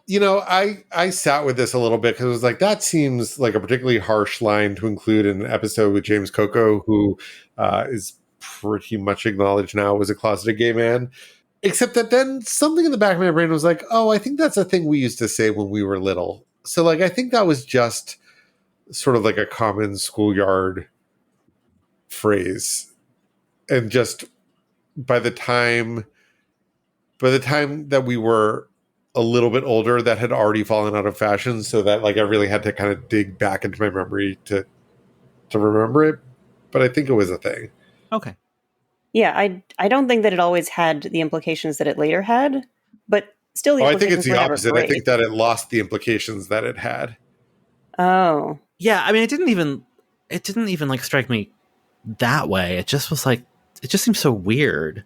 Speaker 1: I sat with this a little bit because it was like, that seems like a particularly harsh line to include in an episode with James Coco, who is pretty much acknowledged now was a closeted gay man. Except that then something in the back of my brain was like, oh, I think that's a thing we used to say when we were little. So, like, I think that was just sort of like a common schoolyard phrase. And just by the time that we were a little bit older, that had already fallen out of fashion, so that like I really had to kind of dig back into my memory to remember it. But I think it was a thing.
Speaker 3: Okay.
Speaker 2: Yeah, I don't think that it always had the implications that it later had, but still the
Speaker 1: I
Speaker 2: implications
Speaker 1: think it's the
Speaker 2: were never
Speaker 1: opposite. I
Speaker 2: great.
Speaker 1: think that it lost the implications that it had.
Speaker 2: Oh.
Speaker 3: Yeah, I mean, it didn't even like strike me that way. It just was like, it just seems so weird.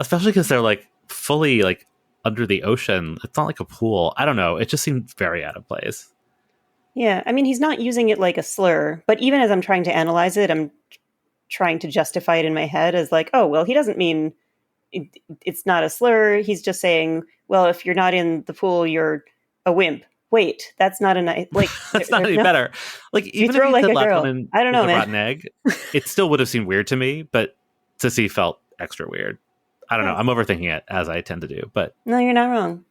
Speaker 3: Especially because they're like fully like under the ocean. It's not like a pool. I don't know. It just seemed very out of place.
Speaker 2: Yeah, I mean, he's not using it like a slur, but even as I'm trying to analyze it, I'm trying to justify it in my head as like, oh, well, he doesn't mean it's not a slur. He's just saying, well, if you're not in the pool, you're a wimp. Wait, that's not a nice, like,
Speaker 3: that's not any better. Like, even
Speaker 2: throw
Speaker 3: if
Speaker 2: like
Speaker 3: said
Speaker 2: a
Speaker 3: last
Speaker 2: girl.
Speaker 3: one in
Speaker 2: I don't know,
Speaker 3: was a
Speaker 2: man.
Speaker 3: rotten egg, it still would have seemed weird to me, but Sissy felt extra weird. I don't know. I'm overthinking it, as I tend to do, but
Speaker 2: No, you're not wrong.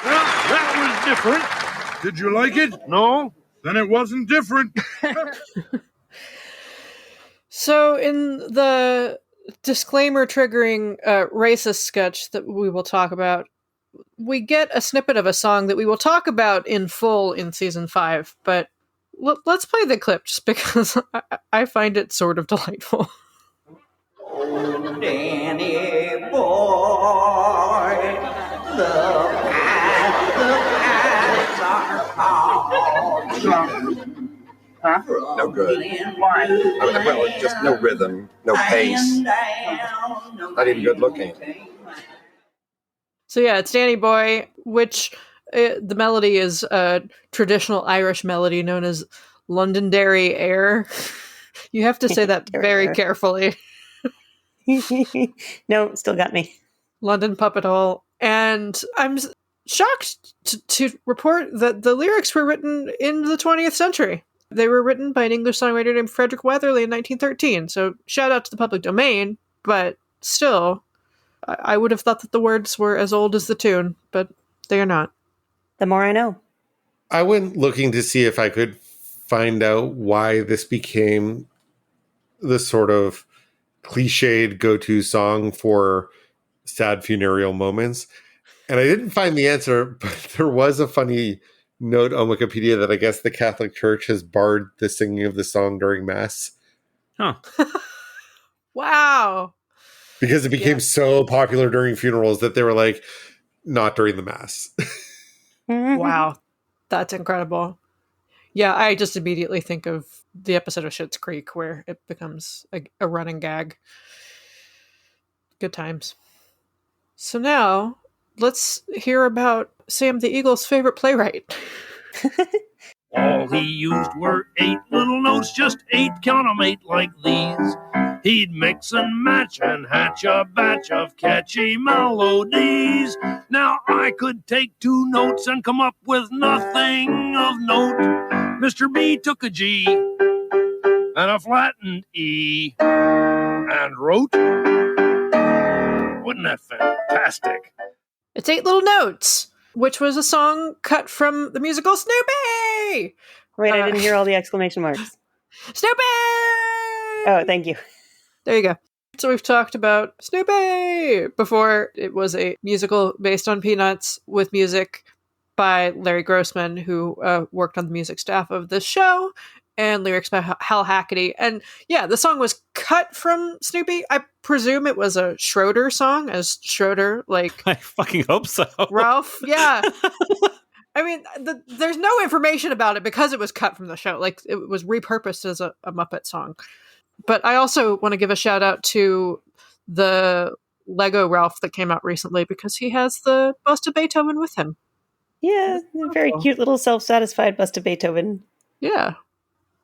Speaker 5: Well, that was different. Did you like it? No? Then it wasn't different.
Speaker 4: So in the disclaimer triggering racist sketch that we will talk about, we get a snippet of a song that we will talk about in full in season 5, but let's play the clip just because I find it sort of delightful.
Speaker 14: Oh, Danny boy, the paths are called.
Speaker 13: No good. Well, just no rhythm, no pace. Not even good looking.
Speaker 4: So yeah, it's Danny Boy, which the melody is a traditional Irish melody known as Londonderry Air. You have to say that very carefully.
Speaker 2: No, still got me.
Speaker 4: London Puppet Hole. And I'm shocked to report that the lyrics were written in the 20th century. They were written by an English songwriter named Frederick Weatherly in 1913. So shout out to the public domain, but still, I would have thought that the words were as old as the tune, but they are not.
Speaker 2: The more I know.
Speaker 1: I went looking to see if I could find out why this became the sort of cliched go-to song for sad funereal moments. And I didn't find the answer, but there was a funny note on Wikipedia that I guess the Catholic Church has barred the singing of the song during Mass.
Speaker 3: Huh.
Speaker 4: Wow.
Speaker 1: Because it became so popular during funerals that they were like, not during the Mass.
Speaker 4: Wow. That's incredible. Yeah, I just immediately think of the episode of Schitt's Creek where it becomes a running gag. Good times. So now, let's hear about Sam the Eagle's favorite playwright.
Speaker 12: All he used were 8 little notes, just 8, count 'em 8 like these. He'd mix and match and hatch a batch of catchy melodies. Now I could take 2 notes and come up with nothing of note. Mr. B took a G and a flattened E and wrote. Wasn't that fantastic?
Speaker 4: It's 8 Little Notes, which was a song cut from the musical Snoopy!
Speaker 2: Wait, I didn't hear all the exclamation marks.
Speaker 4: Snoopy!
Speaker 2: Oh, thank you.
Speaker 4: There you go. So we've talked about Snoopy before. It was a musical based on Peanuts with music by Larry Grossman, who worked on the music staff of this show, and lyrics by Hal Hackety. And yeah, the song was cut from Snoopy. I presume it was a Schroeder song, as Schroeder, like...
Speaker 3: I fucking hope so.
Speaker 4: Ralph, yeah. I mean, there's no information about it because it was cut from the show. Like, it was repurposed as a Muppet song. But I also want to give a shout out to the Lego Ralph that came out recently because he has the bust of Beethoven with him.
Speaker 2: Yeah, a very cute little self-satisfied bust of Beethoven.
Speaker 4: Yeah.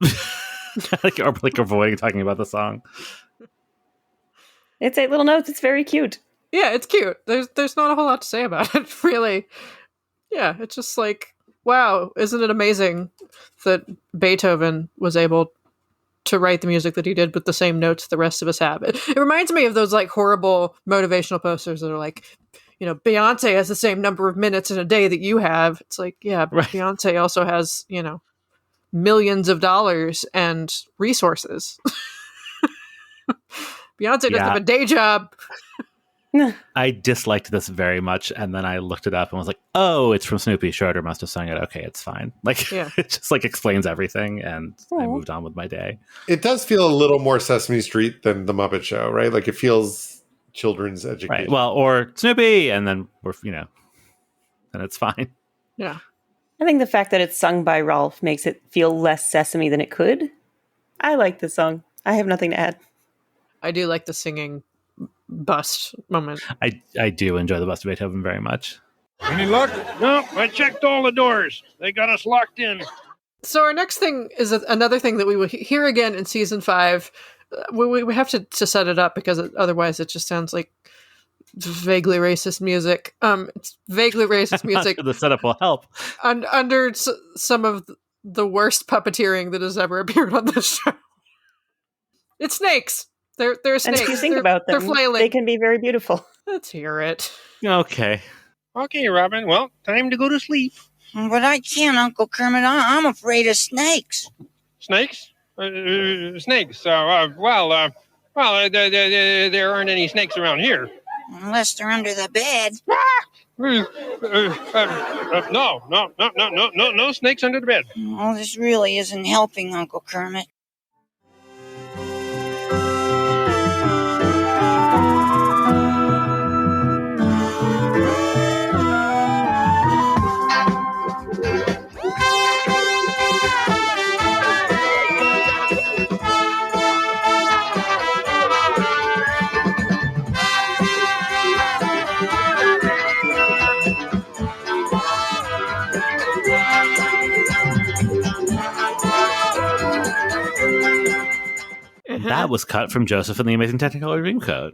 Speaker 3: Or like avoiding talking about the song.
Speaker 2: It's 8 Little Notes. It's very cute.
Speaker 4: Yeah, it's cute. There's not a whole lot to say about it, really. Yeah, it's just like, wow, isn't it amazing that Beethoven was able to write the music that he did with the same notes the rest of us have. It reminds me of those like horrible motivational posters that are like, you know, Beyonce has the same number of minutes in a day that you have. It's like, yeah, but right. Beyonce also has, you know, millions of dollars and resources. Beyonce doesn't have a day job.
Speaker 3: I disliked this very much, and then I looked it up and was like, oh, it's from Snoopy. Schroeder must have sung it. Okay, it's fine. Like, it just like explains everything, and I moved on with my day.
Speaker 1: It does feel a little more Sesame Street than The Muppet Show, right? Like, it feels children's education.
Speaker 3: Right. Well, or Snoopy, and then we're, you know, then it's fine.
Speaker 4: Yeah.
Speaker 2: I think the fact that it's sung by Ralph makes it feel less Sesame than it could. I like the song. I have nothing to add.
Speaker 4: I do like the singing bust moment.
Speaker 3: I do enjoy the bust of Beethoven very much.
Speaker 12: Any luck? No, I checked all the doors. They got us locked in.
Speaker 4: So our next thing is another thing that we will hear again in season 5. We have to set it up because otherwise it just sounds like vaguely racist music. It's vaguely racist music.
Speaker 3: The setup will help.
Speaker 4: Under some of the worst puppeteering that has ever appeared on this show. It's snakes. They're snakes.
Speaker 2: And if you think about them,
Speaker 4: they're flailing.
Speaker 2: They can be very beautiful.
Speaker 4: Let's hear it.
Speaker 3: Okay.
Speaker 6: Okay, Robin. Well, time to go to sleep.
Speaker 14: But I can't, Uncle Kermit. I'm afraid of snakes.
Speaker 6: Snakes? Snakes. There aren't any snakes around here.
Speaker 14: Unless they're under the bed.
Speaker 6: No snakes under the bed.
Speaker 14: Oh, this really isn't helping, Uncle Kermit.
Speaker 3: That was cut from Joseph and the Amazing Technicolor Dreamcoat.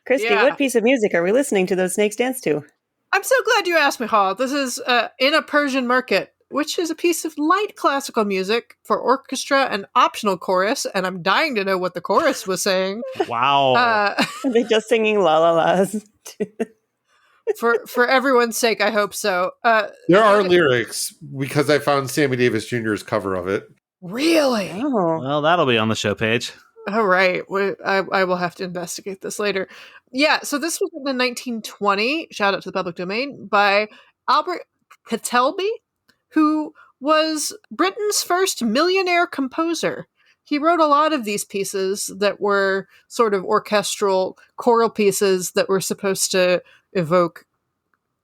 Speaker 2: Christy, what piece of music are we listening to those snakes dance to?
Speaker 4: I'm so glad you asked me, Hall. This is In a Persian Market, which is a piece of light classical music for orchestra and optional chorus, and I'm dying to know what the chorus was saying.
Speaker 3: Wow.
Speaker 2: Are they just singing la la las?
Speaker 4: For everyone's sake, I hope so.
Speaker 1: There are lyrics because I found Sammy Davis Jr.'s cover of it.
Speaker 4: Really?
Speaker 2: Oh.
Speaker 3: Well, that'll be on the show page.
Speaker 4: All right. I will have to investigate this later. Yeah, so this was in the 1920, shout out to the public domain, by Albert Patelby, who was Britain's first millionaire composer. He wrote a lot of these pieces that were sort of orchestral choral pieces that were supposed to evoke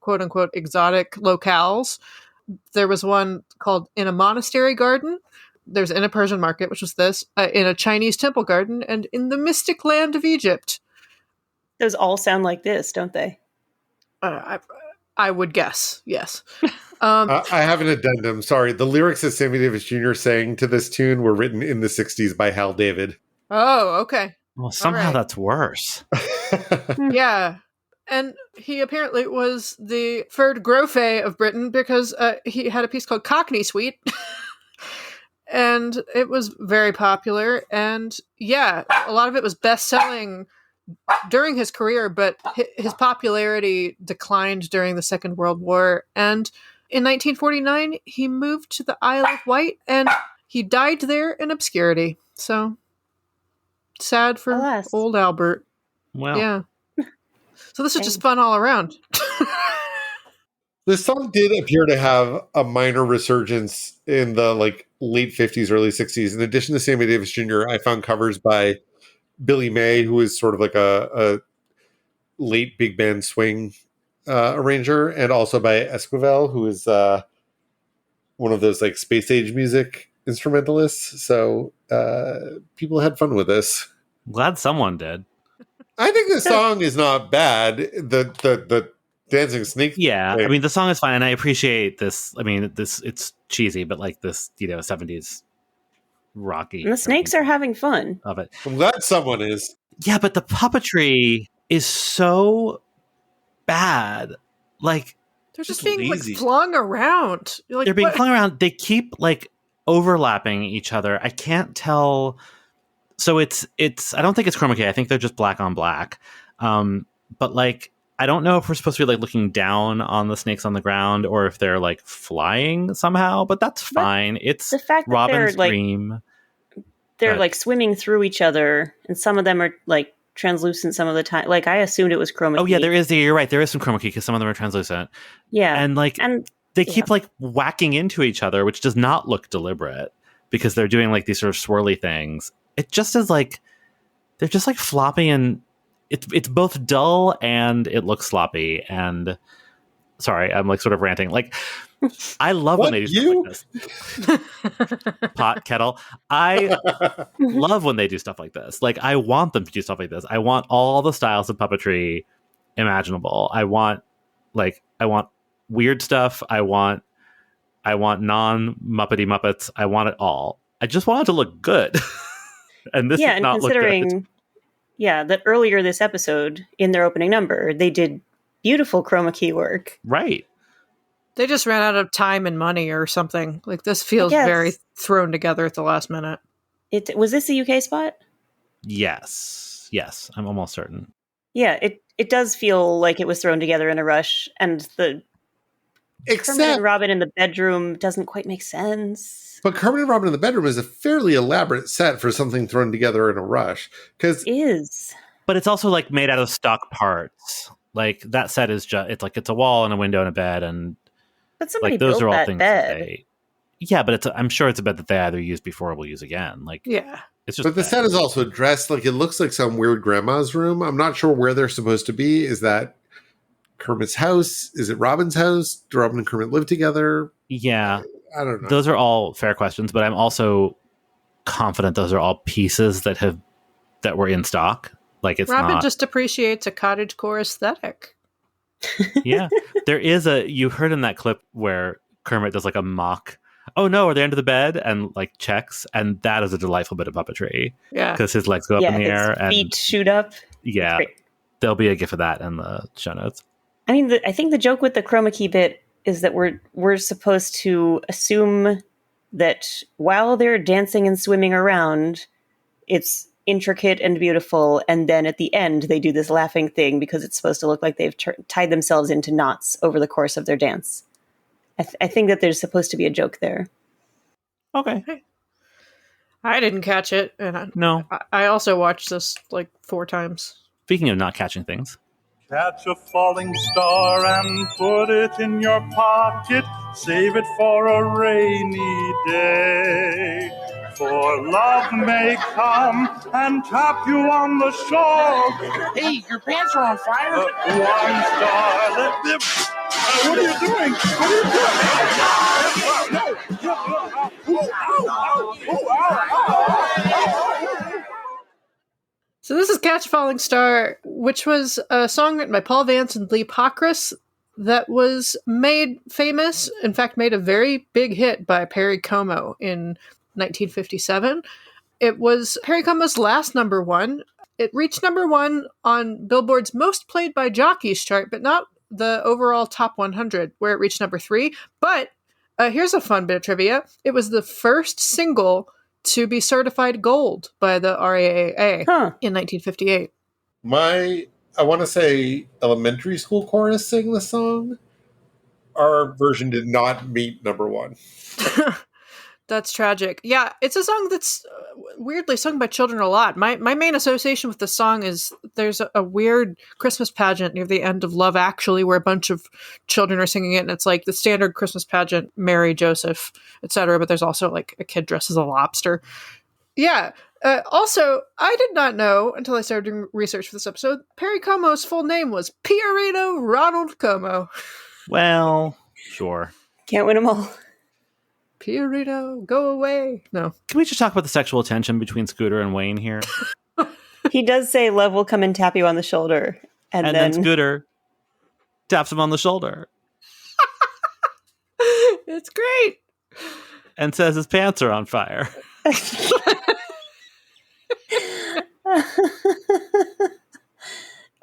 Speaker 4: quote unquote exotic locales. There was one called In a Monastery Garden. There's In a Persian Market, which was this, in a Chinese temple garden, and in the mystic land of Egypt.
Speaker 2: Those all sound like this, don't they?
Speaker 4: I would guess, yes.
Speaker 1: I have an addendum. Sorry. The lyrics that Sammy Davis Jr. sang to this tune were written in the 60s by Hal David.
Speaker 4: Oh, okay.
Speaker 3: Well, somehow that's worse.
Speaker 4: Yeah. And he apparently was the Ferd Grofe of Britain because he had a piece called Cockney Suite. And it was very popular. And yeah, a lot of it was best-selling during his career, but his popularity declined during the Second World War. And in 1949, he moved to the Isle of Wight, and he died there in obscurity. So sad for old Albert.
Speaker 3: Well,
Speaker 4: yeah. So this is just fun all around.
Speaker 1: This song did appear to have a minor resurgence in the late 50s, early 60s. In addition to Sammy Davis Jr., I found covers by Billy May, who is sort of like a late big band swing arranger, and also by Esquivel, who is one of those space age music instrumentalists. So people had fun with this.
Speaker 3: Glad someone did.
Speaker 1: I think the song is not bad. The dancing snake.
Speaker 3: Yeah, I mean the song is fine, and I appreciate this. I mean, it's cheesy, but this 70s rocky.
Speaker 2: And the snakes are having fun
Speaker 3: of it.
Speaker 1: I'm glad someone is.
Speaker 3: Yeah, but the puppetry is so bad.
Speaker 4: They're just being flung around.
Speaker 3: They're being flung around. They keep overlapping each other. I can't tell. So it's. I don't think it's chroma key. I think they're just black on black. But I don't know if we're supposed to be looking down on the snakes on the ground or if they're flying somehow. But that's fine. It's
Speaker 2: the fact that
Speaker 3: Robin's dream.
Speaker 2: They're swimming through each other, and some of them are translucent some of the time. I assumed it was chroma key.
Speaker 3: Oh yeah, there is. You're right. There is some chroma key because some of them are translucent.
Speaker 2: Yeah,
Speaker 3: and they keep whacking into each other, which does not look deliberate because they're doing these sort of swirly things. It just is they're just floppy, and it's both dull and it looks sloppy. And sorry, I'm sort of ranting. I love when they do stuff like this. Pot, kettle. I love when they do stuff like this. I want them to do stuff like this. I want all the styles of puppetry imaginable. I want weird stuff. I want non-Muppety Muppets. I want it all. I just want it to look good. And this does not look good.
Speaker 2: Yeah, that earlier this episode, in their opening number, they did beautiful chroma key work.
Speaker 3: Right.
Speaker 4: They just ran out of time and money or something. This feels very thrown together at the last minute.
Speaker 2: Was this a UK spot?
Speaker 3: Yes, I'm almost certain.
Speaker 2: Yeah, it does feel like it was thrown together in a rush, and the Kermit and Robin in the bedroom doesn't quite make sense.
Speaker 1: But Kermit and Robin in the bedroom is a fairly elaborate set for something thrown together in a rush.
Speaker 2: It is.
Speaker 3: But it's also made out of stock parts. That set is just it's a wall and a window and a bed, and
Speaker 2: but somebody
Speaker 3: those
Speaker 2: built
Speaker 3: are all
Speaker 2: that
Speaker 3: things
Speaker 2: bed.
Speaker 3: Yeah, but I'm sure it's a bed that they either used before or will use again.
Speaker 4: Yeah.
Speaker 3: It's just.
Speaker 1: But the set is also dressed it looks like some weird grandma's room. I'm not sure where they're supposed to be. Is that Kermit's house? Is it Robin's house? Do Robin and Kermit live together?
Speaker 3: Yeah.
Speaker 1: I don't know.
Speaker 3: Those are all fair questions, but I'm also confident those are all pieces that were in stock. It's
Speaker 4: Robin
Speaker 3: not.
Speaker 4: just appreciates a cottagecore aesthetic.
Speaker 3: Yeah, there is you heard in that clip where Kermit does a mock. Oh no, are they under the bed? And checks, and that is a delightful bit of puppetry.
Speaker 4: Yeah,
Speaker 3: because his legs go up in the air and
Speaker 2: feet shoot up.
Speaker 3: Yeah, there'll be a gif of that in the show notes.
Speaker 2: I mean, I think the joke with the chroma key bit is that we're supposed to assume that while they're dancing and swimming around, it's intricate and beautiful, and then at the end they do this laughing thing because it's supposed to look like they've tied themselves into knots over the course of their dance. I think that there's supposed to be a joke there.
Speaker 3: Okay.
Speaker 4: I didn't catch it, and
Speaker 3: no.
Speaker 4: I also watched this 4 times.
Speaker 3: Speaking of not catching things.
Speaker 15: Catch a falling star and put it in your pocket. Save it for a rainy day. For love may come and tap you on the shore.
Speaker 8: Hey, your pants are on fire.
Speaker 15: One star, let them What are you doing? What are you doing? No! Ooh, ow, ow, ooh, ow.
Speaker 4: So this is Catch a Falling Star, which was a song written by Paul Vance and Lee Pockris that was made famous, in fact, made a very big hit by Perry Como in 1957. It was Perry Como's last number one. It reached number one on Billboard's Most Played by Jockeys chart, but not the overall top 100, where it reached number 3. But here's a fun bit of trivia. It was the first single to be certified gold by the RAAA in 1958.
Speaker 1: I want to say elementary school chorus sang the song. Our version did not meet number one.
Speaker 4: That's tragic. Yeah, it's a song that's weirdly sung by children a lot. My main association with the song is there's a weird Christmas pageant near the end of Love Actually where a bunch of children are singing it, and it's like the standard Christmas pageant, Mary, Joseph, etc. But there's also like a kid dressed as a lobster. Yeah. Also, I did not know until I started doing research for this episode, Perry Como's full name was Piorino Ronald Como.
Speaker 3: Well, sure.
Speaker 2: Can't win them all.
Speaker 4: Piorino, go away. No.
Speaker 3: Can we just talk about the sexual tension between Scooter and Wayne here?
Speaker 2: He does say love will come and tap you on the shoulder. And
Speaker 3: then Scooter taps him on the shoulder.
Speaker 4: It's great.
Speaker 3: And says his pants are on fire.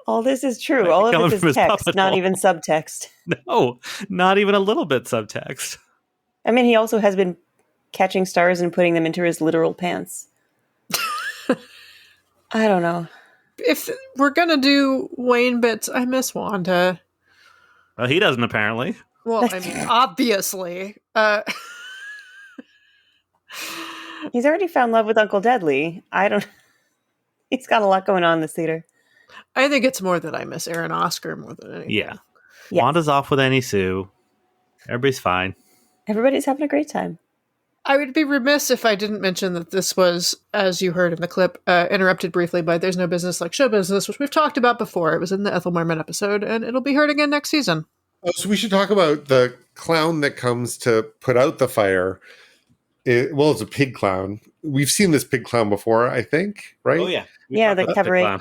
Speaker 2: All this is true. All of this is text, not even subtext.
Speaker 3: No, not even a little bit subtext.
Speaker 2: I mean, he also has been catching stars and putting them into his literal pants. I don't know.
Speaker 4: If we're going to do Wayne bits, I miss Wanda.
Speaker 3: Well, he doesn't, apparently.
Speaker 4: Well, I mean, obviously.
Speaker 2: He's already found love with Uncle Deadly. He's got a lot going on in this theater.
Speaker 4: I think it's more that I miss Aaron Oscar more than anything.
Speaker 3: Yeah. Wanda's off with Annie Sue. Everybody's fine.
Speaker 2: Everybody's having a great time.
Speaker 4: I would be remiss if I didn't mention that this was, as you heard in the clip, interrupted briefly by There's No Business Like Show Business, which we've talked about before. It was in the Ethel Merman episode, and it'll be heard again next season.
Speaker 1: Oh, so we should talk about the clown that comes to put out the fire. It's a pig clown. We've seen this pig clown before, I think, right?
Speaker 3: Oh, yeah.
Speaker 2: Yeah, the cabaret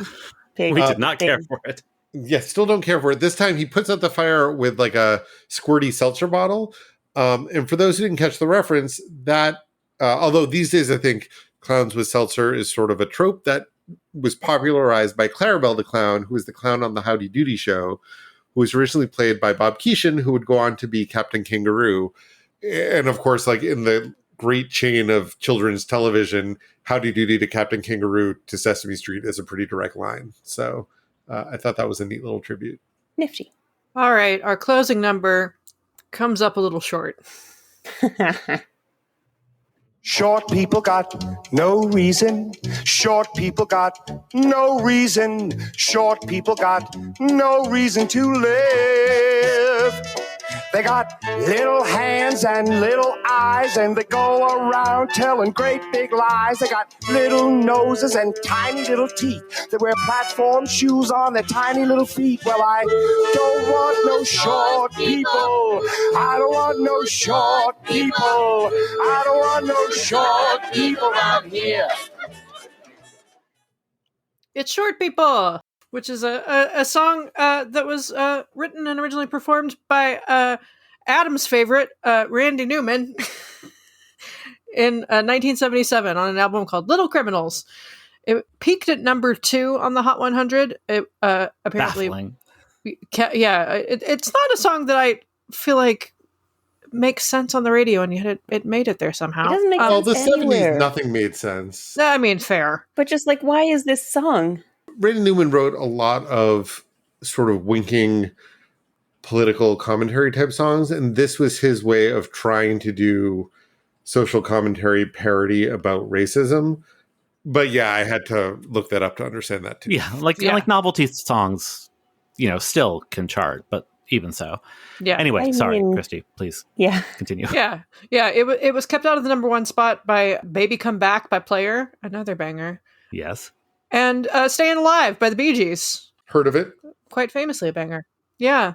Speaker 2: pig.
Speaker 3: We did not care for it.
Speaker 1: Yeah, still don't care for it. This time he puts out the fire with like a squirty seltzer bottle. And for those who didn't catch the reference, that although these days I think clowns with seltzer is sort of a trope that was popularized by Clarabelle the Clown, who was the clown on the Howdy Doody show, who was originally played by Bob Keeshan, who would go on to be Captain Kangaroo. And of course, like in the great chain of children's television, Howdy Doody to Captain Kangaroo to Sesame Street is a pretty direct line. So I thought that was a neat little tribute.
Speaker 2: Nifty.
Speaker 4: All right, our closing number comes up a little short.
Speaker 13: Short people got no reason. Short people got no reason. Short people got no reason to live. They got little hands and little eyes, and they go around telling great big lies. They got little noses and tiny little teeth. They wear platform shoes on their tiny little feet. Well, I don't want no short people. I don't want no short people. I don't want no short people out here.
Speaker 4: It's Short People, which is a song that was written and originally performed by Adam's favorite, Randy Newman, in 1977 on an album called Little Criminals. It peaked at number 2 on the Hot 100. It apparently,
Speaker 3: baffling.
Speaker 4: It's not a song that I feel like makes sense on the radio, and yet it made it there somehow.
Speaker 2: It doesn't make sense
Speaker 1: the
Speaker 2: anywhere.
Speaker 1: 70s, nothing made sense.
Speaker 4: I mean, fair.
Speaker 2: But just like, why is this song?
Speaker 1: Randy Newman wrote a lot of sort of winking political commentary type songs, and this was his way of trying to do social commentary parody about racism. But yeah, I had to look that up to understand that too.
Speaker 3: Yeah, like novelty songs, still can chart, but even so.
Speaker 4: Yeah.
Speaker 3: Anyway,
Speaker 2: I
Speaker 3: sorry,
Speaker 2: mean,
Speaker 3: Christy, please.
Speaker 2: Yeah.
Speaker 3: Continue.
Speaker 4: Yeah. It was kept out of the number 1 spot by Baby Come Back by Player, another banger.
Speaker 3: Yes.
Speaker 4: And Staying Alive by the Bee Gees.
Speaker 1: Heard of it?
Speaker 4: Quite famously a banger. Yeah.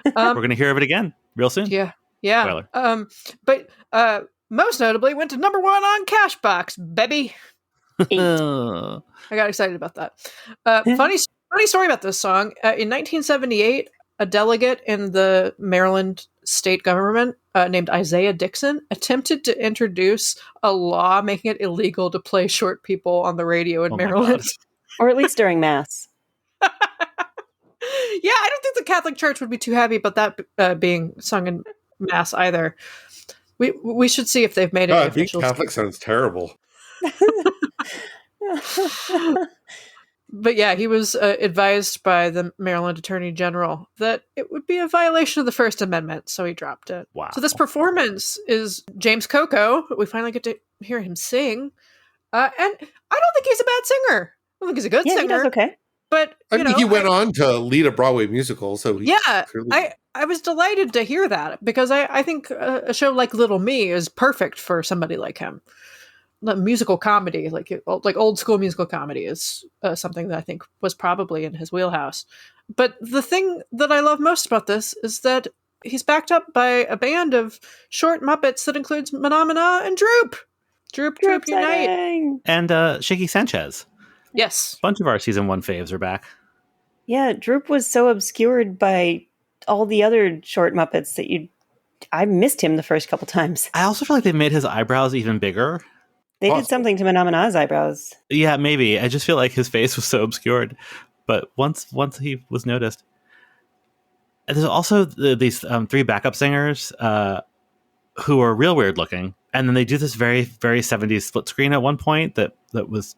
Speaker 3: We're going to hear of it again real soon.
Speaker 4: Yeah. Yeah.
Speaker 3: Spoiler.
Speaker 4: But most notably went to number 1 on Cashbox, baby. I got excited about that. Funny story about this song. In 1978, a delegate in the Maryland state government named Isaiah Dixon attempted to introduce a law making it illegal to play short people on the radio in Maryland.
Speaker 2: Or at least during Mass.
Speaker 4: Yeah, I don't think the Catholic Church would be too happy about that being sung in Mass either. We should see if they've made any
Speaker 1: Being
Speaker 4: official.
Speaker 1: Catholic sounds terrible.
Speaker 4: But yeah, he was advised by the Maryland Attorney General that it would be a violation of the First Amendment, so he dropped it.
Speaker 3: Wow.
Speaker 4: So this performance is James Coco. We finally get to hear him sing. And I don't think he's a bad singer. I don't think he's a good singer.
Speaker 2: He does okay.
Speaker 4: But,
Speaker 1: I think he went on to lead a Broadway musical, so he clearly...
Speaker 4: I was delighted to hear that because I think a show like Little Me is perfect for somebody like him. Musical comedy, like old school musical comedy, is something that I think was probably in his wheelhouse. But the thing that I love most about this is that he's backed up by a band of short Muppets that includes Mana and Droop. Droop Unite.
Speaker 3: And Shaky Sanchez.
Speaker 4: Yes.
Speaker 3: A bunch of our season 1 faves are back.
Speaker 2: Yeah, Droop was so obscured by all the other short Muppets that I missed him the first couple times.
Speaker 3: I also feel like they made his eyebrows even bigger.
Speaker 2: They did something to Manamana's eyebrows.
Speaker 3: Yeah, maybe. I just feel like his face was so obscured. But once he was noticed. And there's also these 3 backup singers who are real weird looking. And then they do this very, very 70s split screen at one point that was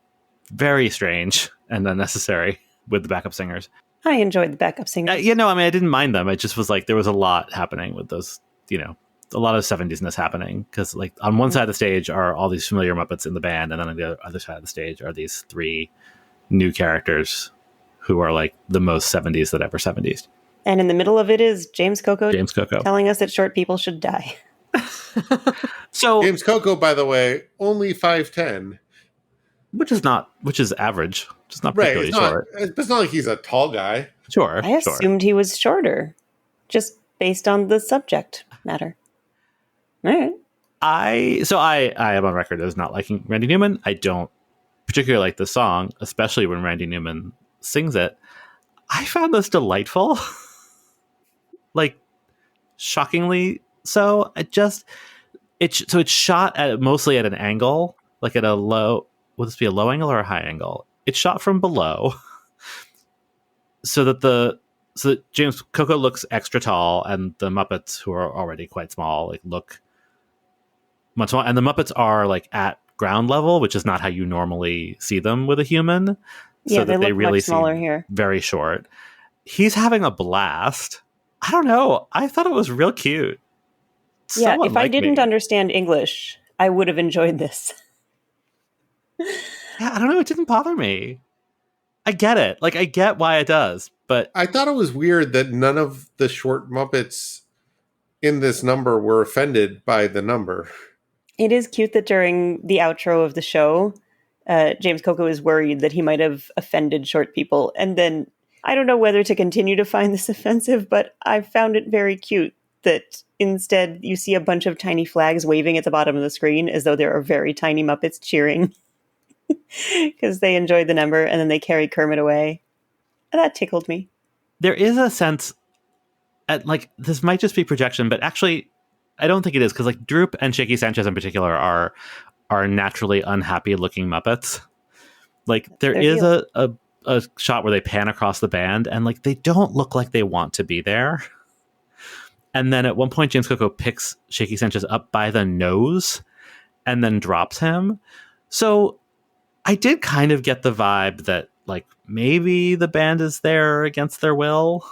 Speaker 3: very strange and unnecessary with the backup singers.
Speaker 2: I enjoyed the backup singers.
Speaker 3: I didn't mind them. It just was like there was a lot happening with those, a lot of 70s-ness happening. Because like on one side of the stage are all these familiar Muppets in the band, and then on the other side of the stage are these 3 new characters who are like the most 70s that ever 70s.
Speaker 2: And in the middle of it is James Coco telling us that short people should die.
Speaker 3: So
Speaker 1: James Coco, by the way, only 5'10",
Speaker 3: which is average. It's not
Speaker 1: right.
Speaker 3: particularly short.
Speaker 1: It's not like he's a tall guy.
Speaker 3: Sure.
Speaker 2: I assumed he was shorter, just based on the subject matter. All right.
Speaker 3: I am on record as not liking Randy Newman. I don't particularly like the song, especially when Randy Newman sings it. I found this delightful. Like, shockingly so. It's shot mostly at an angle, like at a low. Would this be a low angle or a high angle? It's shot from below, so that James Coco looks extra tall, and the Muppets, who are already quite small, like look much smaller. And the Muppets are like at ground level, which is not how you normally see them with a human.
Speaker 2: Yeah,
Speaker 3: so that
Speaker 2: they
Speaker 3: they really
Speaker 2: much smaller
Speaker 3: seem
Speaker 2: here.
Speaker 3: very short. He's having a blast. I don't know. I thought it was real cute.
Speaker 2: Yeah,
Speaker 3: So
Speaker 2: if I
Speaker 3: unlike
Speaker 2: didn't
Speaker 3: me.
Speaker 2: understand English, I would have enjoyed this.
Speaker 3: Yeah, I don't know. It didn't bother me. I get it. Like, I get why it does, but
Speaker 1: I thought it was weird that none of the short Muppets in this number were offended by the number.
Speaker 2: It is cute that during the outro of the show, James Coco is worried that he might have offended short people. And then I don't know whether to continue to find this offensive, but I found it very cute that instead you see a bunch of tiny flags waving at the bottom of the screen as though there are very tiny Muppets cheering because they enjoyed the number, and then they carry Kermit away. And that tickled me.
Speaker 3: there is a sense at like this might just be projection, but actually I don't think it is, because like Droop and Shaky Sanchez in particular are naturally unhappy looking Muppets. Like there is a shot where they pan across the band and like they don't look like they want to be there. And then at one point James Coco picks Shaky Sanchez up by the nose and then drops him. So I did kind of get the vibe that like maybe the band is there against their will.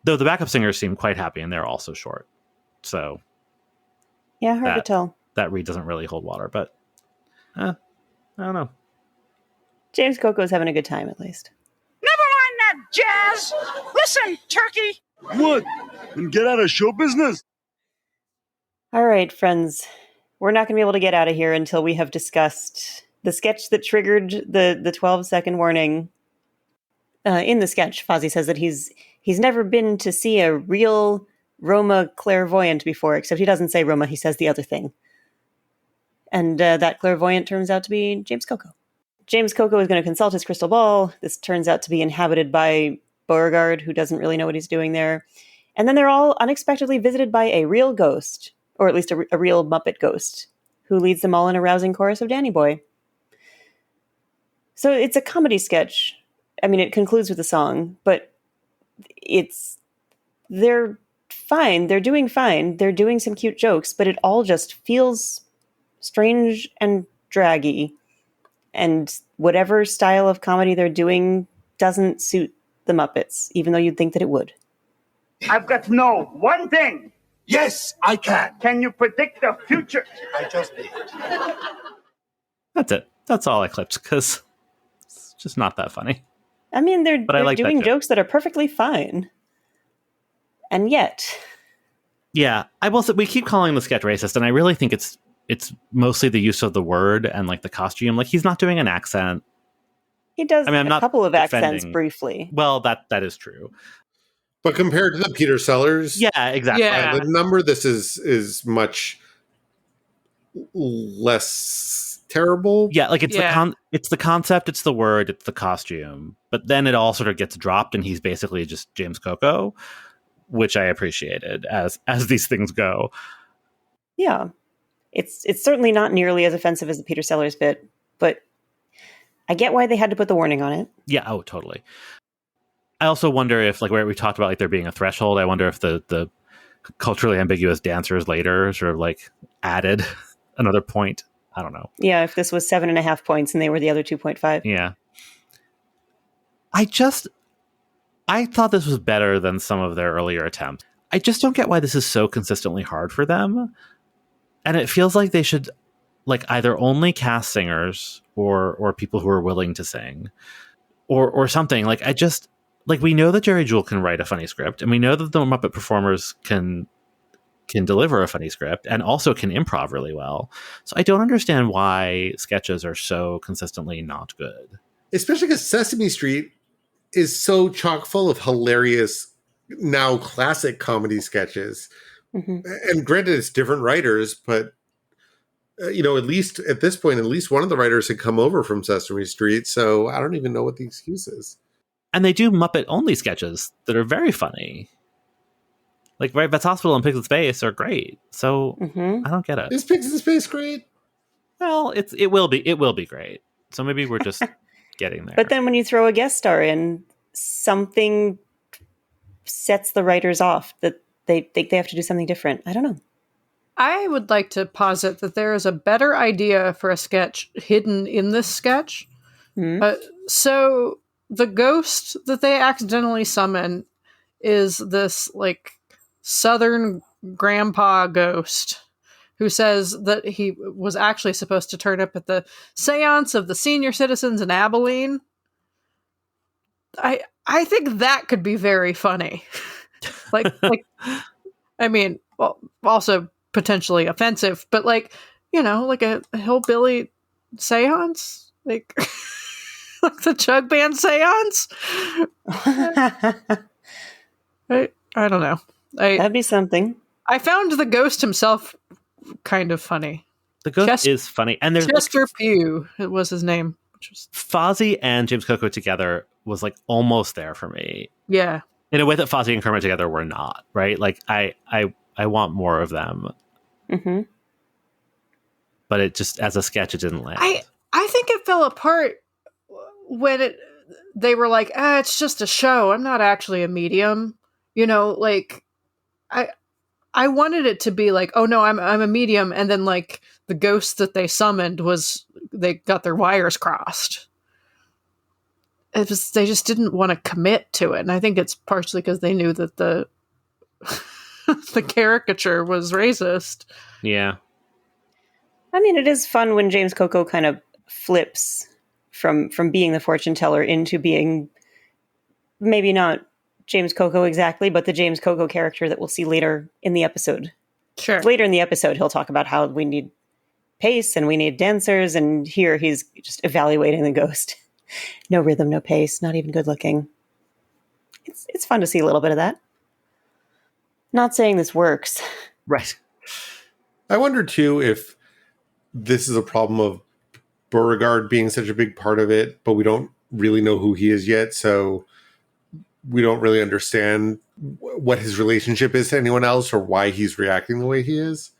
Speaker 3: Though the backup singers seem quite happy and they're also short. So
Speaker 2: yeah, hard to tell.
Speaker 3: That read doesn't really hold water, but I don't know.
Speaker 2: James Coco's having a good time at least.
Speaker 11: Never mind that jazz. Listen, Turkey.
Speaker 16: What? And get out of show business?
Speaker 2: All right, friends. We're not going to be able to get out of here until we have discussed the sketch that triggered the 12-second warning. In the sketch, Fozzie says that he's he's never been to see a real Roma clairvoyant before, except he doesn't say Roma, he says the other thing. And that clairvoyant turns out to be James Coco. James Coco is going to consult his crystal ball. This turns out to be inhabited by Beauregard, who doesn't really know what he's doing there. And then they're all unexpectedly visited by a real ghost, or at least a real Muppet ghost, who leads them all in a rousing chorus of Danny Boy. So it's a comedy sketch. I mean, it concludes with a song, but they're fine. They're doing fine. They're doing some cute jokes, but it all just feels strange and draggy. And whatever style of comedy they're doing doesn't suit the Muppets, even though you'd think that it would.
Speaker 8: I've got to know one thing.
Speaker 9: Yes, I can.
Speaker 8: Can you predict the future?
Speaker 9: I just did.
Speaker 3: That's it. That's all I clipped, because it's just not that funny.
Speaker 2: I mean, they're
Speaker 3: like
Speaker 2: doing
Speaker 3: that joke.
Speaker 2: jokes that are perfectly fine. And yet...
Speaker 3: Yeah, I will say, we keep calling the sketch racist, and I really think it's mostly the use of the word and like the costume. Like, he's not doing an accent.
Speaker 2: He does
Speaker 3: I'm
Speaker 2: a
Speaker 3: not
Speaker 2: couple of accents
Speaker 3: defending-
Speaker 2: briefly.
Speaker 3: Well, that is true.
Speaker 1: But compared to the Peter Sellers,
Speaker 3: Yeah, exactly.
Speaker 4: Yeah.
Speaker 1: the number, this is much less terrible.
Speaker 3: Yeah, like it's
Speaker 4: Yeah.
Speaker 3: it's the concept, it's the word, it's the costume, but then it all sort of gets dropped, and he's basically just James Coco, which I appreciated as these things go.
Speaker 2: Yeah. It's certainly not nearly as offensive as the Peter Sellers bit, but I get why they had to put the warning on it.
Speaker 3: Yeah, oh, totally. I also wonder if, like, where we talked about like there being a threshold, I wonder if the culturally ambiguous dancers later sort of like added another point. I don't know.
Speaker 2: Yeah, if this was 7.5 points and they were the other 2.5.
Speaker 3: Yeah. I thought this was better than some of their earlier attempts. I just don't get why this is so consistently hard for them. And it feels like they should like either only cast singers or people who are willing to sing or something. Like, I just, like, we know that Jerry Jewell can write a funny script, and we know that the Muppet performers can deliver a funny script and also can improv really well. So I don't understand why sketches are so consistently not good.
Speaker 1: Especially because Sesame Street is so chock full of hilarious, now classic comedy sketches.
Speaker 2: Mm-hmm.
Speaker 1: And granted, it's different writers, but at least at this point, at least one of the writers had come over from Sesame Street. So I don't even know what the excuse is.
Speaker 3: And they do Muppet only sketches that are very funny. Like, right, Vets Hospital and Pigs in Space are great. So I don't get it.
Speaker 1: Is Pigs in Space great?
Speaker 3: Well, it will be great. So maybe we're just getting there.
Speaker 2: But then when you throw a guest star in, something sets the writers off that they think they have to do something different. I don't know.
Speaker 4: I would like to posit that there is a better idea for a sketch hidden in this sketch. So the ghost that they accidentally summon is this like Southern grandpa ghost who says that he was actually supposed to turn up at the seance of the senior citizens in Abilene. I think that could be very funny. like I mean, well, also potentially offensive, but like, like a hillbilly seance, like like the Chug Band seance. I don't know.
Speaker 2: That'd be something.
Speaker 4: I found the ghost himself kind of funny.
Speaker 3: The ghost is funny, and there's
Speaker 4: Chester Pugh. It was his name.
Speaker 3: Fozzie and James Coco together was like almost there for me.
Speaker 4: Yeah,
Speaker 3: in a way that Fozzie and Kermit together were not. Right? Like I want more of them.
Speaker 2: Mm-hmm.
Speaker 3: But it just, as a sketch, it didn't land.
Speaker 4: I think it fell apart when they were like, it's just a show. I'm not actually a medium. Like I wanted it to be like, oh no, I'm a medium, and then like the ghost that they summoned they got their wires crossed. They just didn't want to commit to it, and I think it's partially because they knew that the the caricature was racist.
Speaker 3: Yeah.
Speaker 2: I mean, it is fun when James Coco kind of flips from being the fortune teller into being maybe not James Coco exactly, but the James Coco character that we'll see later in the episode.
Speaker 4: Sure.
Speaker 2: Later in the episode, he'll talk about how we need pace and we need dancers, and here he's just evaluating the ghost. No rhythm, no pace, not even good looking. It's fun to see a little bit of that. Not saying this works.
Speaker 3: Right.
Speaker 1: I wonder, too, if this is a problem of Beauregard being such a big part of it, but we don't really know who he is yet, so we don't really understand what his relationship is to anyone else or why he's reacting the way he is.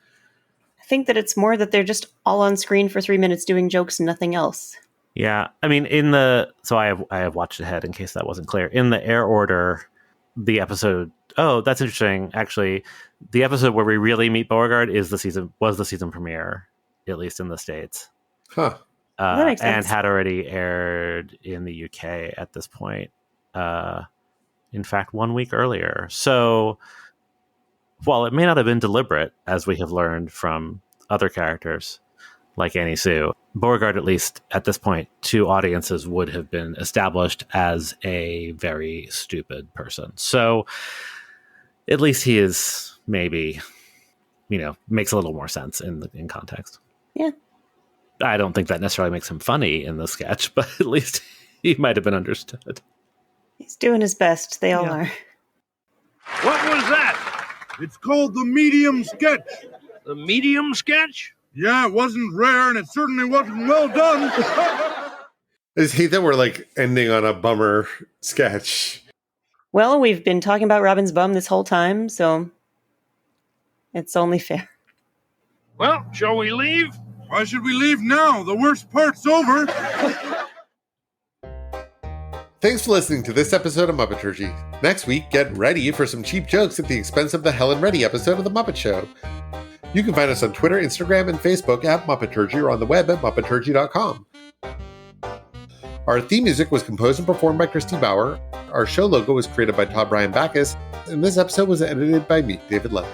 Speaker 2: I think that it's more that they're just all on screen for 3 minutes doing jokes and nothing else.
Speaker 3: Yeah, I mean, so I have watched ahead in case that wasn't clear. In the air order, the episode. Oh, that's interesting. Actually, the episode where we really meet Beauregard was the season premiere, at least in the States.
Speaker 1: Huh.
Speaker 2: That makes sense.
Speaker 3: And had already aired in the UK at this point. In fact, 1 week earlier. So, while it may not have been deliberate, as we have learned from other characters like Annie Sue, Beauregard, at least at this point, to audiences would have been established as a very stupid person. So, at least he is maybe, makes a little more sense in context.
Speaker 2: Yeah.
Speaker 3: I don't think that necessarily makes him funny in the sketch, but at least he might have been understood.
Speaker 2: He's doing his best. They all are.
Speaker 16: What was that? It's called the medium sketch.
Speaker 12: The medium sketch?
Speaker 16: Yeah, it wasn't rare, and it certainly wasn't well done.
Speaker 1: I just hate that we're ending on a bummer sketch.
Speaker 2: Well, we've been talking about Robin's bum this whole time, so it's only fair.
Speaker 12: Well, shall we leave?
Speaker 16: Why should we leave now? The worst part's over.
Speaker 1: Thanks for listening to this episode of Muppeturgy. Next week, get ready for some cheap jokes at the expense of the Helen Reddy episode of The Muppet Show. You can find us on Twitter, Instagram, and Facebook at Muppeturgy or on the web at Muppeturgy.com. Our theme music was composed and performed by Christy Bauer. Our show logo was created by Todd Bryan Backus, and this episode was edited by me, David Levy.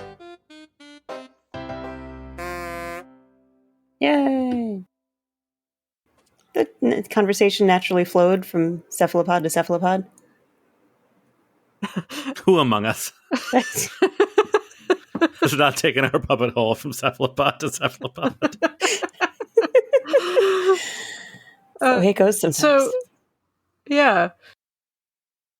Speaker 2: Yay! The conversation naturally flowed from cephalopod to cephalopod.
Speaker 3: Who among us has not taken our puppet hole from cephalopod to cephalopod?
Speaker 2: It goes sometimes.
Speaker 4: So, yeah.